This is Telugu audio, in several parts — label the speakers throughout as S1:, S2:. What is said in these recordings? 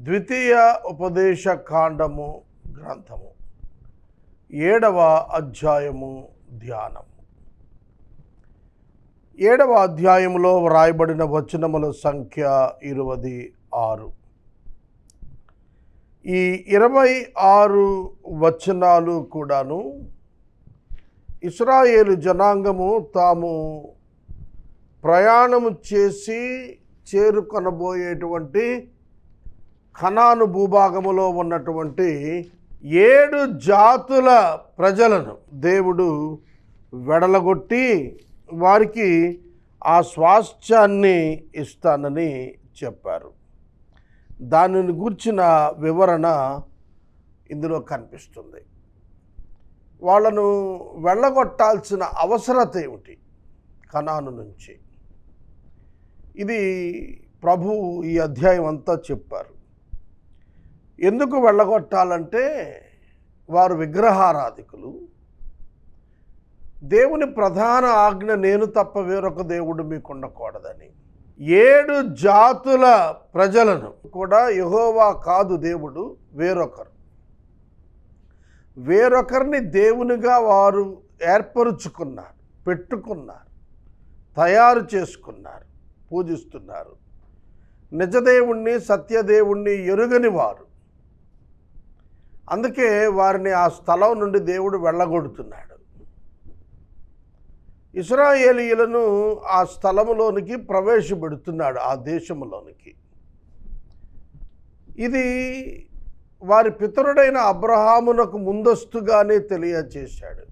S1: ద్వితీయ ఉపదేశ కాండము గ్రంథము 7వ అధ్యాయము ధ్యానము. 7వ అధ్యాయములో వ్రాయబడిన వచనముల సంఖ్య 26. ఈ 26 వచనాలు కూడాను ఇశ్రాయేలు జనాంగము తాము ప్రయాణము చేసి చేరుకొనబోయేటువంటి కనాను భూభాగములో ఉన్నటువంటి 7 జాతుల ప్రజలను దేవుడు వెడలగొట్టి వారికి ఆ స్వాస్థ్యాన్ని ఇస్తానని చెప్పారు. దానిని గూర్చిన వివరణ ఇందులో కనిపిస్తుంది. వాళ్ళను వెళ్ళగొట్టాల్సిన అవసరత ఏమిటి? కనాను నుంచి ఇది ప్రభువు ఈ అధ్యాయం అంతా చెప్పారు. ఎందుకు వెళ్ళగొట్టాలంటే వారు విగ్రహారాధికులు. దేవుని ప్రధాన ఆజ్ఞ నేను తప్ప వేరొక దేవుడు మీకు ఉండకూడదని. 7 జాతుల ప్రజలను కూడా యెహోవా కాదు దేవుడు, వేరొకరిని దేవునిగా వారు ఏర్పరుచుకున్నారు, పెట్టుకున్నారు, తయారు చేసుకున్నారు, పూజిస్తున్నారు. నిజదేవుణ్ణి సత్యదేవుణ్ణి ఎరుగని వారు. అందుకే వారిని ఆ స్థలం నుండి దేవుడు వెళ్ళగొడుతున్నాడు. ఇశ్రాయేలీయులను ఆ స్థలములోనికి ప్రవేశపెడుతున్నాడు, ఆ దేశములోనికి. ఇది వారి పితరుడైన అబ్రహామునకు ముందస్తుగానే తెలియచేశాడు.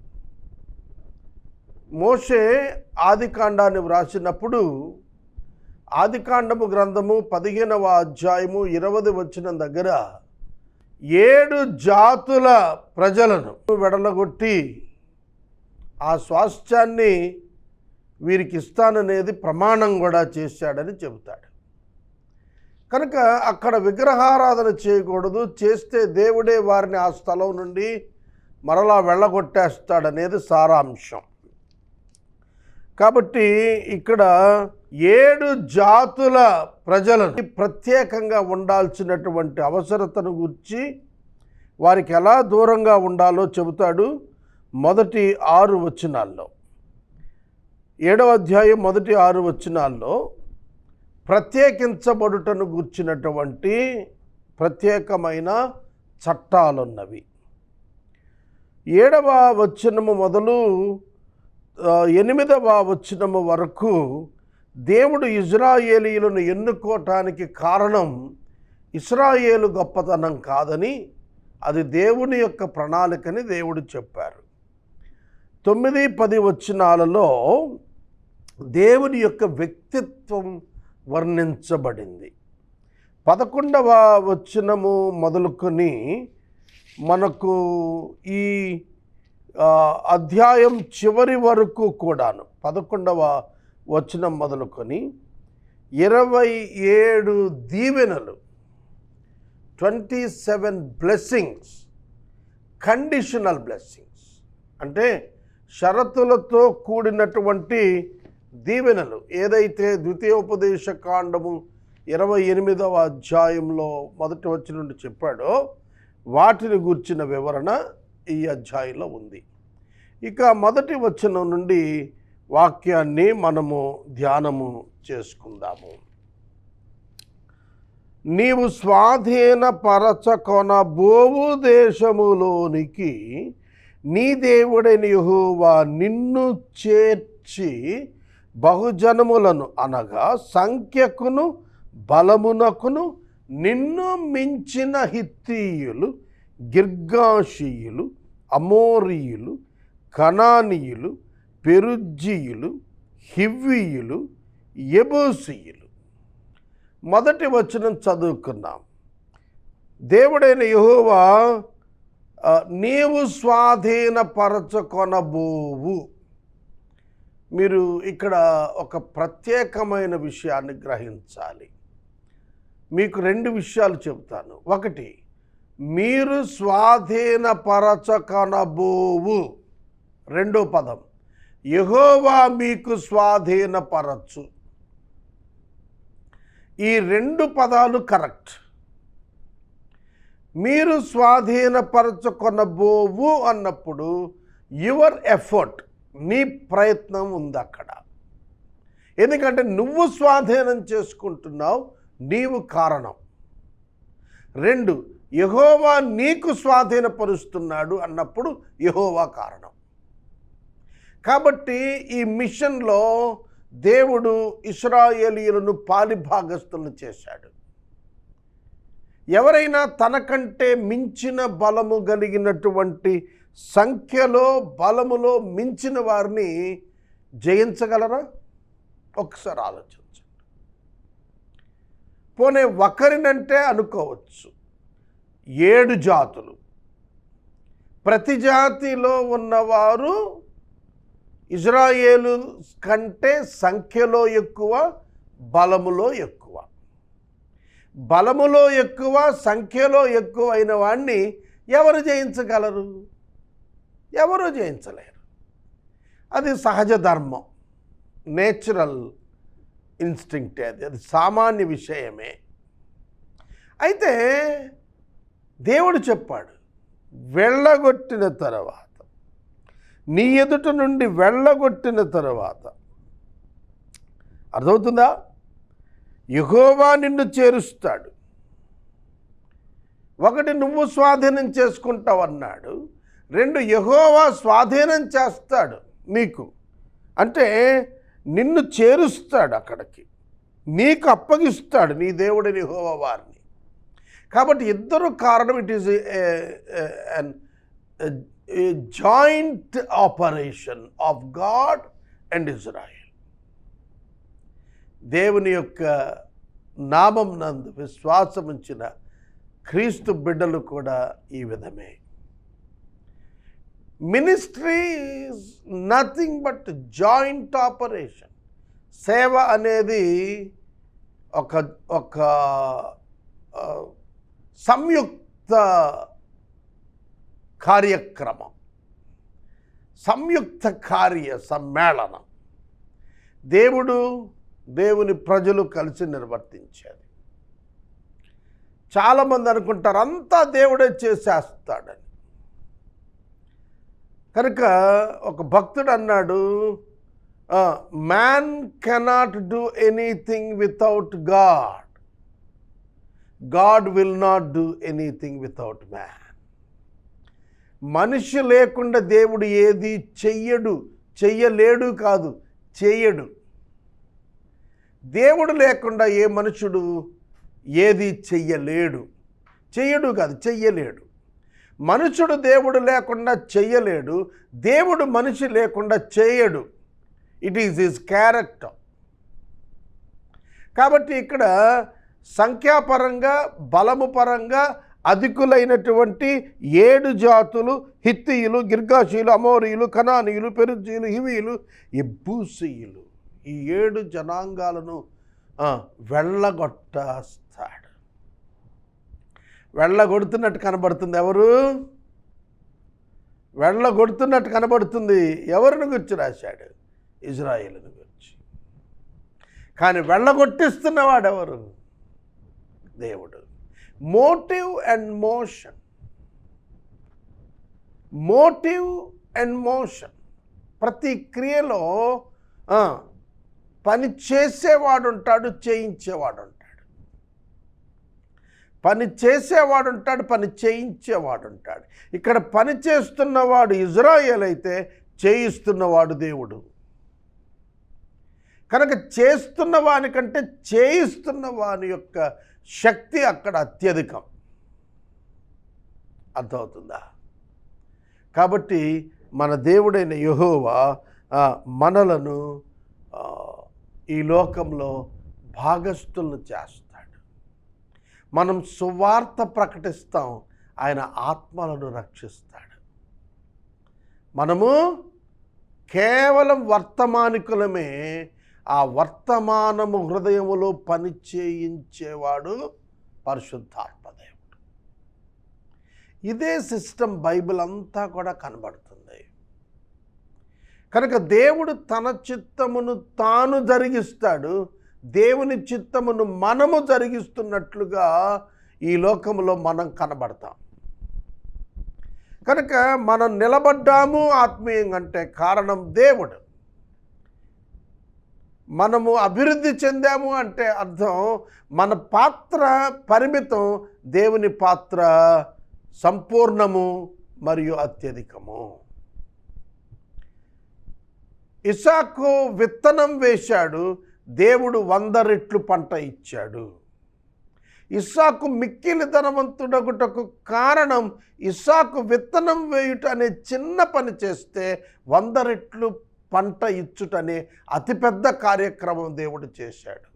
S1: మోషే ఆదికాండాన్ని వ్రాసినప్పుడు ఆదికాండము గ్రంథము 15వ అధ్యాయము 20వ వచనం దగ్గర 7 జాతుల ప్రజలను వెడలగొట్టి ఆ స్వాస్థ్యాన్ని వీరికి ఇస్తాననేది ప్రమాణం కూడా చేశాడని చెబుతాడు. కనుక అక్కడ విగ్రహారాధన చేయకూడదు, చేస్తే దేవుడే వారిని ఆ స్థలం నుండి మరలా వెళ్ళగొట్టేస్తాడనేది సారాంశం. కాబట్టి ఇక్కడ 7 జాతుల ప్రజలను ప్రత్యేకంగా ఉండాల్సినటువంటి అవసరతను గురించి వారికి ఎలా దూరంగా ఉండాలో చెబుతాడు మొదటి 6 వచనాల్లో. 7వ అధ్యాయం మొదటి 6 వచనాల్లో ప్రత్యేకించబడుటను గూర్చినటువంటి ప్రత్యేకమైన చట్టాలున్నవి. 7వ వచనము మొదలు 8వ వచనము వరకు దేవుడు ఇశ్రాయేలీయులను ఎన్నుకోవటానికి కారణం ఇశ్రాయేలు గొప్పతనం కాదని, అది దేవుని యొక్క ప్రణాళికని దేవుడు చెప్పారు. 9, 10 వచనాలలో దేవుని యొక్క వ్యక్తిత్వం వర్ణించబడింది. 11వ వచనము మొదలుకొని మనకు ఈ అధ్యాయం చివరి వరకు కూడాను 11వ వచనం మొదలుకొని 27 దీవెనలు, 27 బ్లెస్సింగ్స్, కండిషనల్ బ్లెస్సింగ్స్ అంటే షరతులతో కూడినటువంటి దీవెనలు ఏదైతే ద్వితీయోపదేశ కాండము 28వ అధ్యాయంలో మొదటి వచనం నుండి చెప్పాడో వాటిని గూర్చిన వివరణ ఈ అధ్యాయంలో ఉంది. ఇక మొదటి వచనం నుండి వాక్యాన్ని మనము ధ్యానము చేసుకుందాము. నీవు స్వాధీనపరచకొనబోవు దేశములోనికి నీ దేవుడైన యెహోవా నిన్ను చేర్చి బహుజనములను అనగా సంఖ్యకును బలమునకును నిన్ను మించిన హిత్తీయులు, గిర్గాషీయులు, అమోరీయులు, కనానీయులు, పెరుజ్జీయులు, హివ్వీయులు, యెబూసీయులు. మొదటి వచనం చదువుకున్నాం. దేవుడైన యెహోవా నీవు స్వాధీనపరచుకొనబోవు. మీరు ఇక్కడ ఒక ప్రత్యేకమైన విషయాన్ని గ్రహించాలి. మీకు 2 విషయాలు చెబుతాను. ఒకటి, మీరు స్వాధీనపరచకొనబోవు. రెండో పదం, యెహోవా మీకు స్వాధీనపరచు. ఈ 2 పదాలు కరెక్ట్. మీరు స్వాధీనపరచుకొనబోవు అన్నప్పుడు యువర్ ఎఫర్ట్, నీ ప్రయత్నం ఉంది అక్కడ. ఎందుకంటే నువ్వు స్వాధీనం చేసుకుంటున్నావు, నీవు కారణం. 2, యెహోవా నీకు స్వాధీనపరుస్తున్నాడు అన్నప్పుడు యెహోవా కారణం. కాబట్టి ఈ మిషన్లో దేవుడు ఇశ్రాయేలీయులను పాలిభాగస్తులను చేశాడు. ఎవరైనా తనకంటే మించిన బలము కలిగినటువంటి సంఖ్యలో బలములో మించిన వారిని జయించగలరా? ఒకసారి ఆలోచించండి. పోనీ ఒకరినంటే అనుకోవచ్చు, 7 జాతులు, ప్రతి జాతిలో ఉన్నవారు ఇజ్రాయేలు కంటే సంఖ్యలో ఎక్కువ, బలములో ఎక్కువ. బలములో ఎక్కువ, సంఖ్యలో ఎక్కువ అయిన వాడిని ఎవరు జయించగలరు? ఎవరు జయించలేరు. అది సహజ ధర్మం, నేచురల్ ఇన్స్టింక్ట్. అది సామాన్య విషయమే. అయితే దేవుడు చెప్పాడు, వెళ్ళగొట్టిన తర్వాత, నీ ఎదుట నుండి వెళ్ళగొట్టిన తర్వాత, అర్థమవుతుందా? యెహోవా నిన్ను చేరుస్తాడు. 1 నువ్వు స్వాధీనం చేసుకుంటావన్నాడు. 2 యెహోవా స్వాధీనం చేస్తాడు నీకు. అంటే నిన్ను చేరుస్తాడు అక్కడికి, నీకు అప్పగిస్తాడు నీ దేవుడిని యెహోవా వారిని. కాబట్టి ఇద్దరు కారణం. It is a joint operation of God and Israel. దేవుని యొక్క నామం నందు విశ్వాసం ఉంచిన క్రీస్తు బిడ్డలు కూడా ఈ విధమే. Ministry is nothing but joint operation. సేవ అనేది ఒక సంయుక్త కార్యక్రమం, సంయుక్త కార్య సమ్మేళనం. దేవుని ప్రజలు కలిసి నిర్వర్తించేది. చాలామంది అనుకుంటారు అంతా దేవుడే చేసేస్తాడని. కనుక ఒక భక్తుడు అన్నాడు, man cannot do anything without God, God will not do anything without man. మనిషి లేకుండా దేవుడు ఏది చెయ్యలేడు కాదు, చేయడు. దేవుడు లేకుండా ఏ మనుషుడు ఏది చెయ్యడు కాదు, చెయ్యలేడు. మనుషుడు దేవుడు లేకుండా చెయ్యలేడు, దేవుడు మనిషి లేకుండా చేయడు. It is his character. కాబట్టి ఇక్కడ సంఖ్యాపరంగా, బలము పరంగా అధికులైనటువంటి 7 జాతులు, హిత్తీయులు, గిర్గాషీయులు, అమోరీయులు, కనానీయులు, పెరిజ్జీయులు, హివీయులు, యెబూసీయులు, ఈ 7 జనాంగాలను వెళ్ళగొట్టేస్తాడు. వెళ్ళగొడుతున్నట్టు కనబడుతుంది. ఎవరు వెళ్ళగొడుతున్నట్టు కనబడుతుంది? ఎవరిని గురించి రాశాడు? ఇజ్రాయేలుని గురించి. కానీ వెళ్ళగొట్టిస్తున్నవాడు ఎవరు? దేవుడు. Motive and motion, motive and motion. ప్రతి క్రియలో పని చేసేవాడు ఉంటాడు, చేయించేవాడు ఉంటాడు. పని చేసేవాడు ఉంటాడు, పని చేయించేవాడు ఉంటాడు. ఇక్కడ పని చేస్తున్నవాడు ఇజ్రాయేల్ అయితే చేయిస్తున్నవాడు దేవుడు. కనుక చేస్తున్న వానికంటే చేయిస్తున్న వాని యొక్క శక్తి అక్కడ అత్యధికం. అర్థమవుతుందా? కాబట్టి మన దేవుడైన యెహోవా మనలను ఈ లోకంలో భాగస్థులను చేస్తాడు. మనం సువార్త ప్రకటిస్తాం, ఆయన ఆత్మలను రక్షిస్తాడు. మనము కేవలం వర్తమానికులమే. ఆ వర్తమానము హృదయములో పని చేయించేవాడు పరిశుద్ధాత్మ దేవుడు. ఇదే సిస్టమ్ బైబిల్ అంతా కూడా కనబడుతుంది. కనుక దేవుడు తన చిత్తమును తాను జరిగిస్తాడు. దేవుని చిత్తమును మనము జరిగిస్తున్నట్లుగా ఈ లోకంలో మనం కనబడతాం. కనుక మనం నిలబడ్డాము ఆత్మీయంగా అంటే కారణం దేవుడు. మనము అభివృద్ధి చెందాము అంటే అర్థం మన పాత్ర పరిమితం, దేవుని పాత్ర సంపూర్ణము మరియు అత్యధికము. ఇస్సాకు విత్తనం వేశాడు, దేవుడు 100 రెట్లు పంట ఇచ్చాడు. ఇస్సాకు మిక్కిలి ధనవంతుడగుటకు కారణం ఇస్సాకు విత్తనం వేయుట అనే చిన్న పని చేస్తే 100 రెట్లు పంట ఇచ్చుటనే అతిపెద్ద కార్యక్రమం దేవుడు చేశాడు.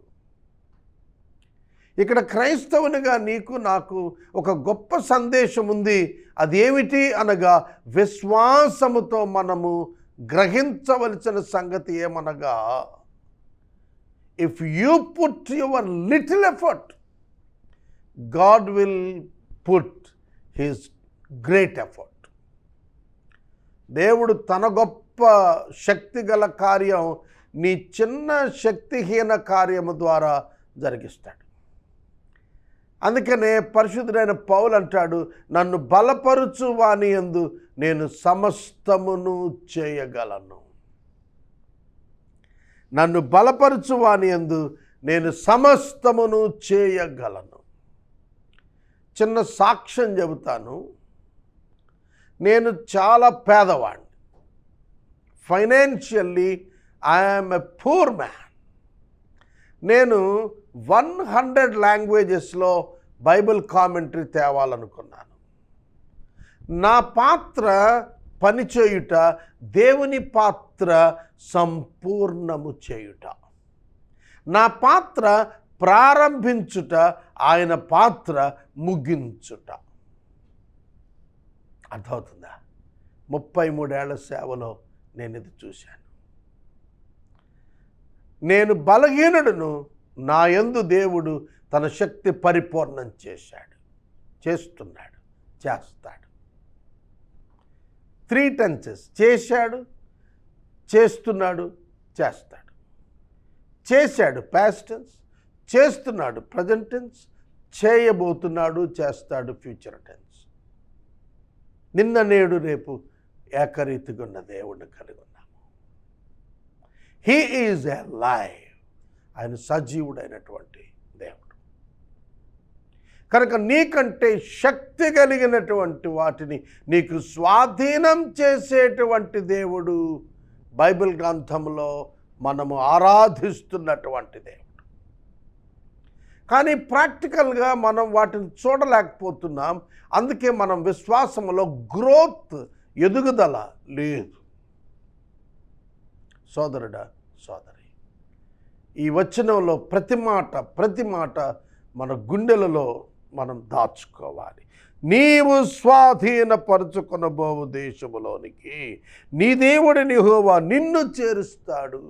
S1: ఇక్కడ క్రైస్తవునిగా నీకు నాకు ఒక గొప్ప సందేశం ఉంది. అదేమిటి అనగా విశ్వాసముతో మనము గ్రహించవలసిన సంగతి ఏమనగా, if you put your little effort, God will put his great effort. దేవుడు తన గొప్ప శక్తి గల కార్యం నీ చిన్న శక్తిహీన కార్యము ద్వారా జరిగిస్తాడు. అందుకనే పరిశుద్ధుడైన పౌలు అంటాడు, నన్ను బలపరుచు వాని యందు నేను సమస్తమును చేయగలను. నన్ను బలపరుచు వాని యందు నేను సమస్తమును చేయగలను. చిన్న సాక్ష్యం చెబుతాను. నేను చాలా పేదవాడిని. Financially I'm a poor man. నేను 100 లాంగ్వేజెస్లో బైబిల్ కామెంటరీ తేవాలనుకున్నాను. నా పాత్ర పనిచేయుట, దేవుని పాత్ర సంపూర్ణము చేయుట. నా పాత్ర ప్రారంభించుట, ఆయన పాత్ర ముగించుట. అర్థమవుతుందా? 33 ఏళ్ల సేవలో నేను ఇది చూశాను. నేను బలహీనుడును, నా యందు దేవుడు తన శక్తి పరిపూర్ణం చేశాడు, చేస్తున్నాడు, చేస్తాడు. 3 tenses చేశాడు, చేస్తున్నాడు, చేస్తాడు. చేశాడు past tense, చేస్తున్నాడు ప్రజెంట్ టెన్స్, చేయబోతున్నాడు, చేస్తాడు ఫ్యూచర్ టెన్స్. నిన్న నేడు రేపు ఏకరీతిగా ఉన్న దేవుడిని కలిగి ఉన్నాము. He is a live. ఆయన సజీవుడైనటువంటి దేవుడు. కనుక నీకంటే శక్తి కలిగినటువంటి వాటిని నీకు స్వాధీనం చేసేటువంటి దేవుడు బైబిల్ గ్రంథంలో మనము ఆరాధిస్తున్నటువంటి దేవుడు. కానీ ప్రాక్టికల్గా మనం వాటిని చూడలేకపోతున్నాం. అందుకే మనం విశ్వాసంలో గ్రోత్, ఎదుగుదల లేదు. సోదరుడా, సోదరి, ఈ వచనంలో ప్రతి మాట మన గుండెలలో మనం దాచుకోవాలి. నీవు స్వాధీనపరుచుకొనబోవు దేశములోనికి నీ దేవుడిని యెహోవా నిన్ను చేరుస్తాడు.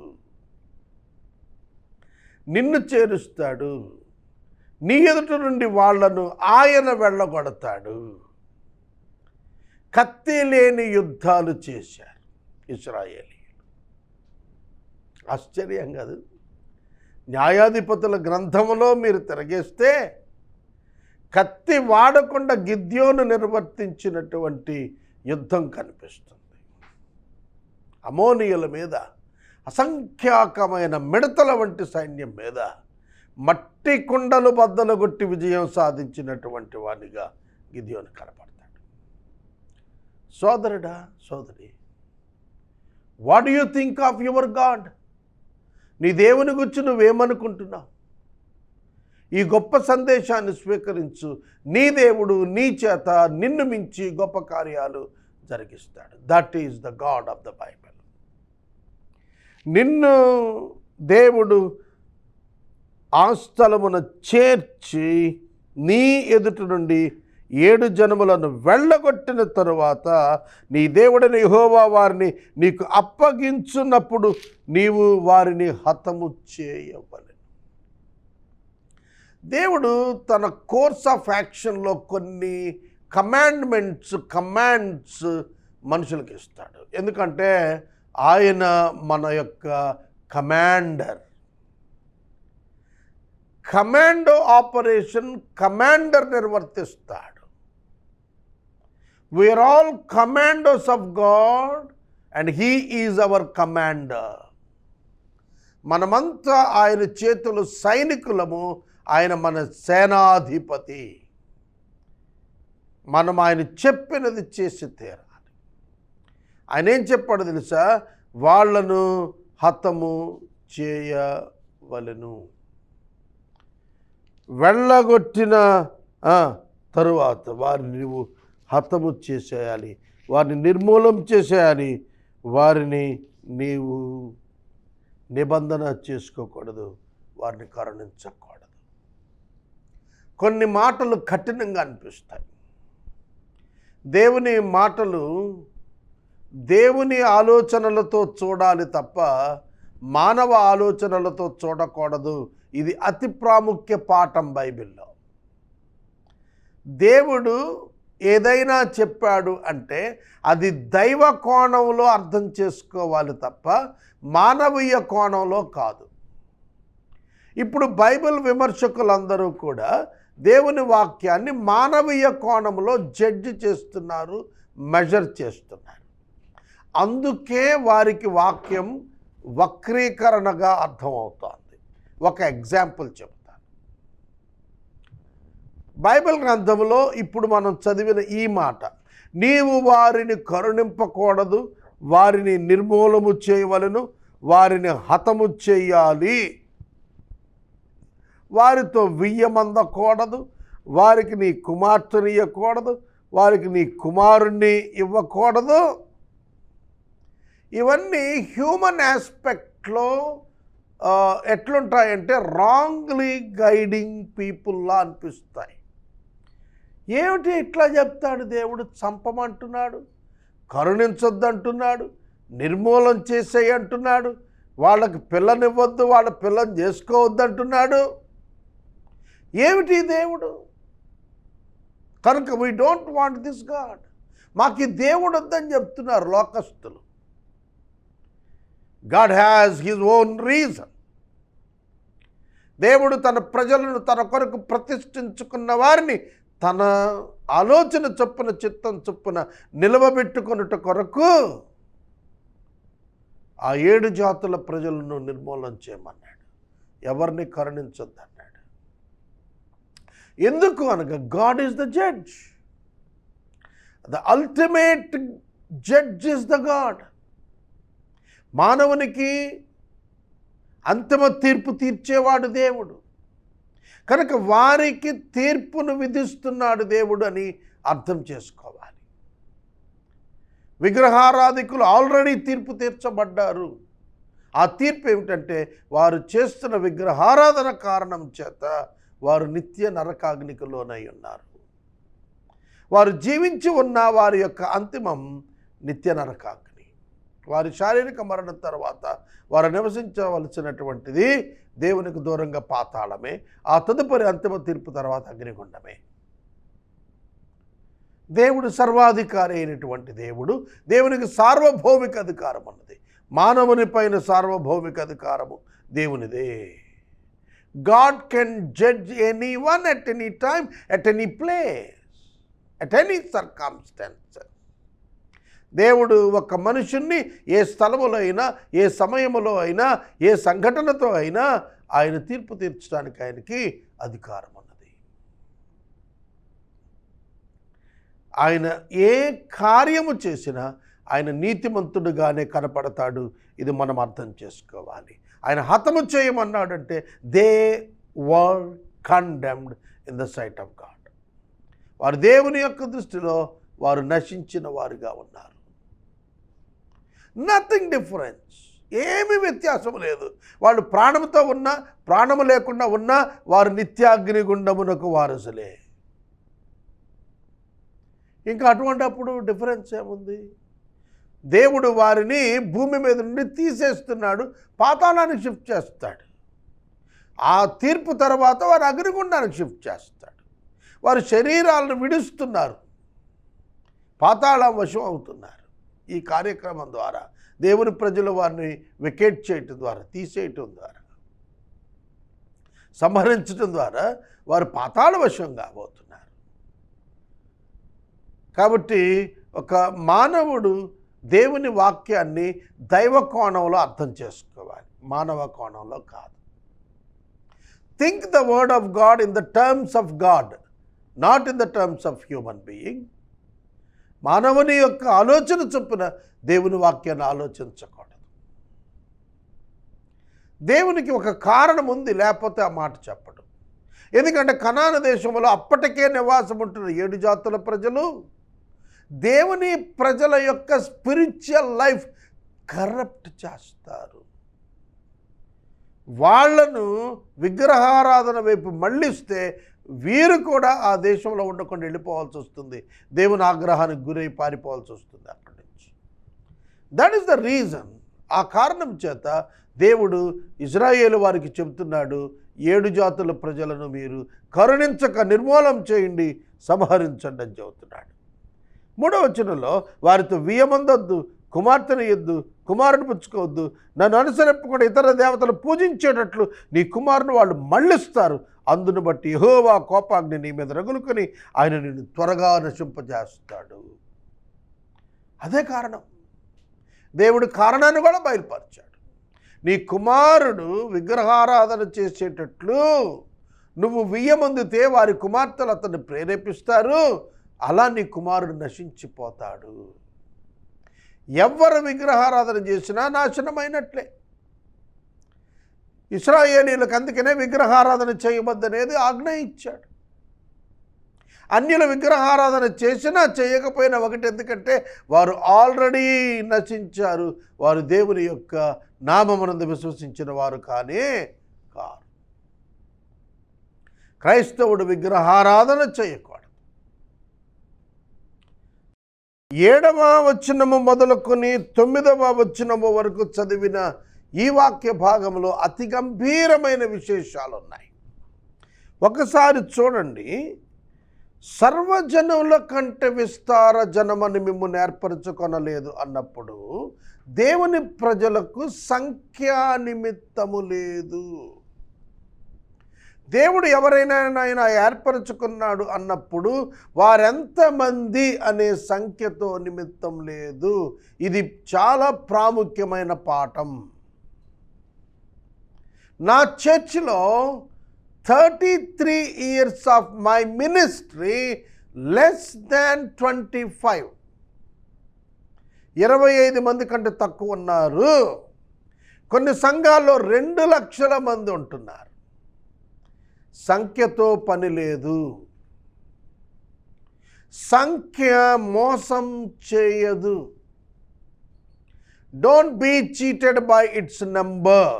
S1: నీ ఎదుట నుండి వాళ్లను ఆయన వెళ్ళగొడతాడు. కత్తి లేని యుద్ధాలు చేశారు ఇశ్రాయేలీయులు. ఆశ్చర్యం కాదు? న్యాయాధిపతుల గ్రంథంలో మీరు తిరగేస్తే కత్తి వాడకుండా గిద్యోను నిర్వర్తించినటువంటి యుద్ధం కనిపిస్తుంది. అమోనీయుల మీద, అసంఖ్యాకమైన మిడతల వంటి సైన్యం మీద మట్టి కుండలు బద్దలు కొట్టి విజయం సాధించినటువంటి వానిగా గిద్యోను కనపడతాడు. సోదరుడా, సోదరి, what do you think of your God? నీ దేవుని గురించి నువ్వేమనుకుంటున్నావు? ఈ గొప్ప సందేశాన్ని స్వీకరించు. నీ దేవుడు నీ చేత నిన్ను మించి గొప్ప కార్యాలు జరిగిస్తాడు. That is the God of the Bible. నిన్ను దేవుడు ఆ స్థలమున చేర్చి నీ ఎదుట నుండి 7 జనములను వెళ్ళగొట్టిన తరువాత నీ దేవుడైన యెహోవా వారిని నీకు అప్పగించున్నప్పుడు నీవు వారిని హతము చేయవలెను. దేవుడు తన కోర్స్ ఆఫ్ యాక్షన్లో కొన్ని కమాండ్స్ మనుషులకు ఇస్తాడు. ఎందుకంటే ఆయన మన యొక్క కమాండర్. కమాండో ఆపరేషన్ కమాండర్ నిర్వర్తిస్తాడు. We are all commandos of God and he is our commander. మనమంతా ఆయన చేతులు సైనికులము, ఆయన మన సేనాధిపతి. మనం ఆయన చెప్పినది చేసి తీరాలి. ఆయన ఏం చెప్పాడు తెలుసా? వాళ్ళను హతము చేయవలెను. వెళ్ళగొట్టిన తరువాత వారిని నీవు హతము చేసేయాలి, వారిని నిర్మూలం చేసేయాలి. వారిని నీవు నిబంధన చేసుకోకూడదు, వారిని కరుణించకూడదు. కొన్ని మాటలు కఠినంగా అనిపిస్తాయి. దేవుని మాటలు దేవుని ఆలోచనలతో చూడాలి తప్ప మానవ ఆలోచనలతో చూడకూడదు. ఇది అతి ప్రాముఖ్య పాఠం బైబిల్లో. దేవుడు ఏదైనా చెప్పాడు అంటే అది దైవ కోణంలో అర్థం చేసుకోవాలి తప్ప మానవీయ కోణంలో కాదు. ఇప్పుడు బైబిల్ విమర్శకులందరూ కూడా దేవుని వాక్యాన్ని మానవీయ కోణంలో జడ్జి చేస్తున్నారు, మెజర్ చేస్తున్నారు. అందుకే వారికి వాక్యం వక్రీకరణగా అర్థమవుతోంది. ఒక ఎగ్జాంపుల్ చెప్తాను. బైబిల్ గ్రంథంలో ఇప్పుడు మనం చదివిన ఈ మాట, నీవు వారిని కరుణింపకూడదు, వారిని నిర్మూలము చేయవలెను, వారిని హతము చేయాలి, వారితో వియ్యమందకూడదు, వారికి నీ కుమార్తెని ఇవ్వకూడదు, వారికి నీ కుమారుణ్ణి ఇవ్వకూడదు. ఇవన్నీ హ్యూమన్ ఆస్పెక్ట్లో ఎట్లుంటాయంటే రాంగ్లీ గైడింగ్ పీపుల్లా అనిపిస్తాయి. ఏమిటి ఇట్లా చెప్తాడు దేవుడు? చంపమంటున్నాడు, కరుణించొద్దంటున్నాడు, నిర్మూలన చేసేయి అంటున్నాడు, వాళ్ళకి పిల్లనివ్వద్దు, వాళ్ళ పిల్లని చేసుకోవద్దంటున్నాడు. ఏమిటి దేవుడు? కనుక we don't want this God. మాకు ఈ దేవుడు వద్దని చెప్తున్నారు లోకస్తులు. God has his own reason. దేవుడు తన ప్రజలను తన కొరకు ప్రతిష్ఠించుకున్న వారిని తన ఆలోచన చొప్పున, చిత్తం చొప్పున నిలవబెట్టుకొనుట కొరకు ఆ 7 జాతుల ప్రజలను నిర్మూలన చేయమన్నాడు. ఎవరిని కరుణించొద్దన్నాడు. ఎందుకు అనగా God is the judge. The ultimate judge is the God. మానవునికి అంతిమ తీర్పు తీర్చేవాడు దేవుడు. కనుక వారికి తీర్పును విధిస్తున్నాడు దేవుడు అని అర్థం చేసుకోవాలి. విగ్రహారాధికులు ఆల్రెడీ తీర్పు తీర్చబడ్డారు. ఆ తీర్పు ఏమిటంటే వారు చేస్తున్న విగ్రహారాధన కారణం చేత వారు నిత్య నరకాగ్నికి లోనై ఉన్నారు. వారు జీవించి ఉన్న వారి యొక్క అంతిమం నిత్య నరకాగ్ని. వారి శారీరక మరణం తర్వాత వారు నివసించవలసినటువంటిది దేవునికి దూరంగా పాతాళమే. ఆ తదుపరి అంతిమ తీర్పు తర్వాత అగ్నిగుండమే. దేవుడు సర్వాధికారి అయినటువంటి దేవుడు. దేవునికి సార్వభౌమిక అధికారం ఉన్నది. మానవుని పైన సార్వభౌమిక అధికారము దేవునిదే. God can judge any one at any time, at any place, at any circumstances. దేవుడు ఒక మనుషుణ్ణి ఏ స్థలములో అయినా, ఏ సమయంలో అయినా, ఏ సంఘటనతో అయినా ఆయన తీర్పు తీర్చడానికి ఆయనకి అధికారం ఉన్నది. ఆయన ఏ కార్యము చేసినా ఆయన నీతిమంతుడుగానే కనపడతాడు. ఇది మనం అర్థం చేసుకోవాలి. ఆయన హతము చేయమన్నాడంటే they were condemned in the sight of God. వారు దేవుని యొక్క దృష్టిలో వారు నశించిన వారుగా ఉన్నారు. Nothing difference. ఏమీ వ్యత్యాసం లేదు. వాళ్ళు ప్రాణంతో ఉన్నా, ప్రాణము లేకుండా ఉన్నా వారు నిత్యాగ్నిగుండమునకు వారసులే. ఇంకా అటువంటిప్పుడు డిఫరెన్స్ ఏముంది? దేవుడు వారిని భూమి మీద నుండి తీసేస్తున్నాడు, పాతాళానికి షిఫ్ట్ చేస్తాడు. ఆ తీర్పు తర్వాత వారు అగ్నిగుండానికి షిఫ్ట్ చేస్తాడు. వారు శరీరాలను విడుస్తున్నారు, పాతాళం వశం అవుతున్నారు. ఈ కార్యక్రమం ద్వారా దేవుని ప్రజలు వారిని వెకేట్ చేయటం ద్వారా, తీసేయటం ద్వారా సంహరించడం ద్వారా వారు పాతాళ వశం కాబోతున్నారు. కాబట్టి ఒక మానవుడు దేవుని వాక్యాన్ని దైవ కోణంలో అర్థం చేసుకోవాలి, మానవ కోణంలో కాదు. Think the word of God in the terms of God, not in the terms of human being. మానవుని యొక్క ఆలోచన చొప్పున దేవుని వాక్యాన్ని ఆలోచించకూడదు. దేవునికి ఒక కారణం ఉంది, లేకపోతే ఆ మాట చెప్పడం. ఎందుకంటే కనాను దేశంలో అప్పటికే నివాసం ఉంటున్న 7 జాతుల ప్రజలు దేవుని ప్రజల యొక్క స్పిరిచువల్ లైఫ్ కరప్ట్ చేస్తారు. వాళ్లను విగ్రహారాధన వైపు మళ్ళిస్తే వీరు కూడా ఆ దేశంలో ఉండకుండా వెళ్ళిపోవాల్సి వస్తుంది, దేవుని ఆగ్రహానికి గురై పారిపోవాల్సి వస్తుంది అక్కడి నుంచి. That is the reason. ఆ కారణం చేత దేవుడు ఇజ్రాయేలు వారికి చెబుతున్నాడు, 7 జాతుల ప్రజలను మీరు కరుణించక నిర్మూలం చేయండి, సంహరించండి అని చెబుతున్నాడు. 3వ వచనంలో వారితో వియ్యమందొద్దు, కుమార్తెను ఎద్దు, కుమారుని పుచ్చుకోవద్దు, నన్ను అనుసరింపకుండా ఇతర దేవతలు పూజించేటట్లు నీ కుమారుని వాళ్ళు మళ్ళిస్తారు. అందును బట్టి యెహోవా కోపాగ్ని నీ మీద రగులుకొని ఆయన నిన్ను త్వరగా నశింపజేస్తాడు. అదే కారణం. దేవుడు కారణాన్ని కూడా బయలుపరిచాడు. నీ కుమారుడు విగ్రహారాధన చేసేటట్లు నువ్వు వియ్యమందితే వారి కుమార్తెలు అతన్ని ప్రేరేపిస్తారు, అలా నీ కుమారుడు నశించిపోతాడు. ఎవరు విగ్రహారాధన చేసినా నాశనమైనట్లే. ఇశ్రాయేలీయులకు అందుకనే విగ్రహారాధన చేయవద్దనేది ఆజ్ఞ ఇచ్చాడు. అన్యుల విగ్రహారాధన చేసినా చేయకపోయినా ఒకటి, ఎందుకంటే వారు ఆల్రెడీ నశించారు, వారు దేవుని యొక్క నామమునందు విశ్వసించిన వారు కానే కారు. క్రైస్తవుడు విగ్రహారాధన చేయకూడదు. 7వ వచనము మొదలుకొని 9వ వచనము వరకు చదివిన ఈ వాక్య భాగంలో అతి గంభీరమైన విశేషాలు ఉన్నాయి. ఒకసారి చూడండి. సర్వజనుల కంటే విస్తార జనమని మిమ్ము ఏర్పరచుకొనలేదు అన్నప్పుడు దేవుని ప్రజలకు సంఖ్యా నిమిత్తము లేదు. దేవుడు ఎవరైనా ఆయన ఏర్పరచుకున్నాడు అన్నప్పుడు వారెంతమంది అనే సంఖ్యతో నిమిత్తం లేదు. ఇది చాలా ప్రాముఖ్యమైన పాఠం. నా చర్చిలో 33 years of my ministry less than 25, 25 మంది కంటే తక్కువ ఉన్నారు. కొన్ని సంఘాల్లో 2 లక్షల మంది ఉంటున్నారు. సంఖ్యతో పని లేదు. సంఖ్య మోసం చేయదు. Don't be cheated by its number.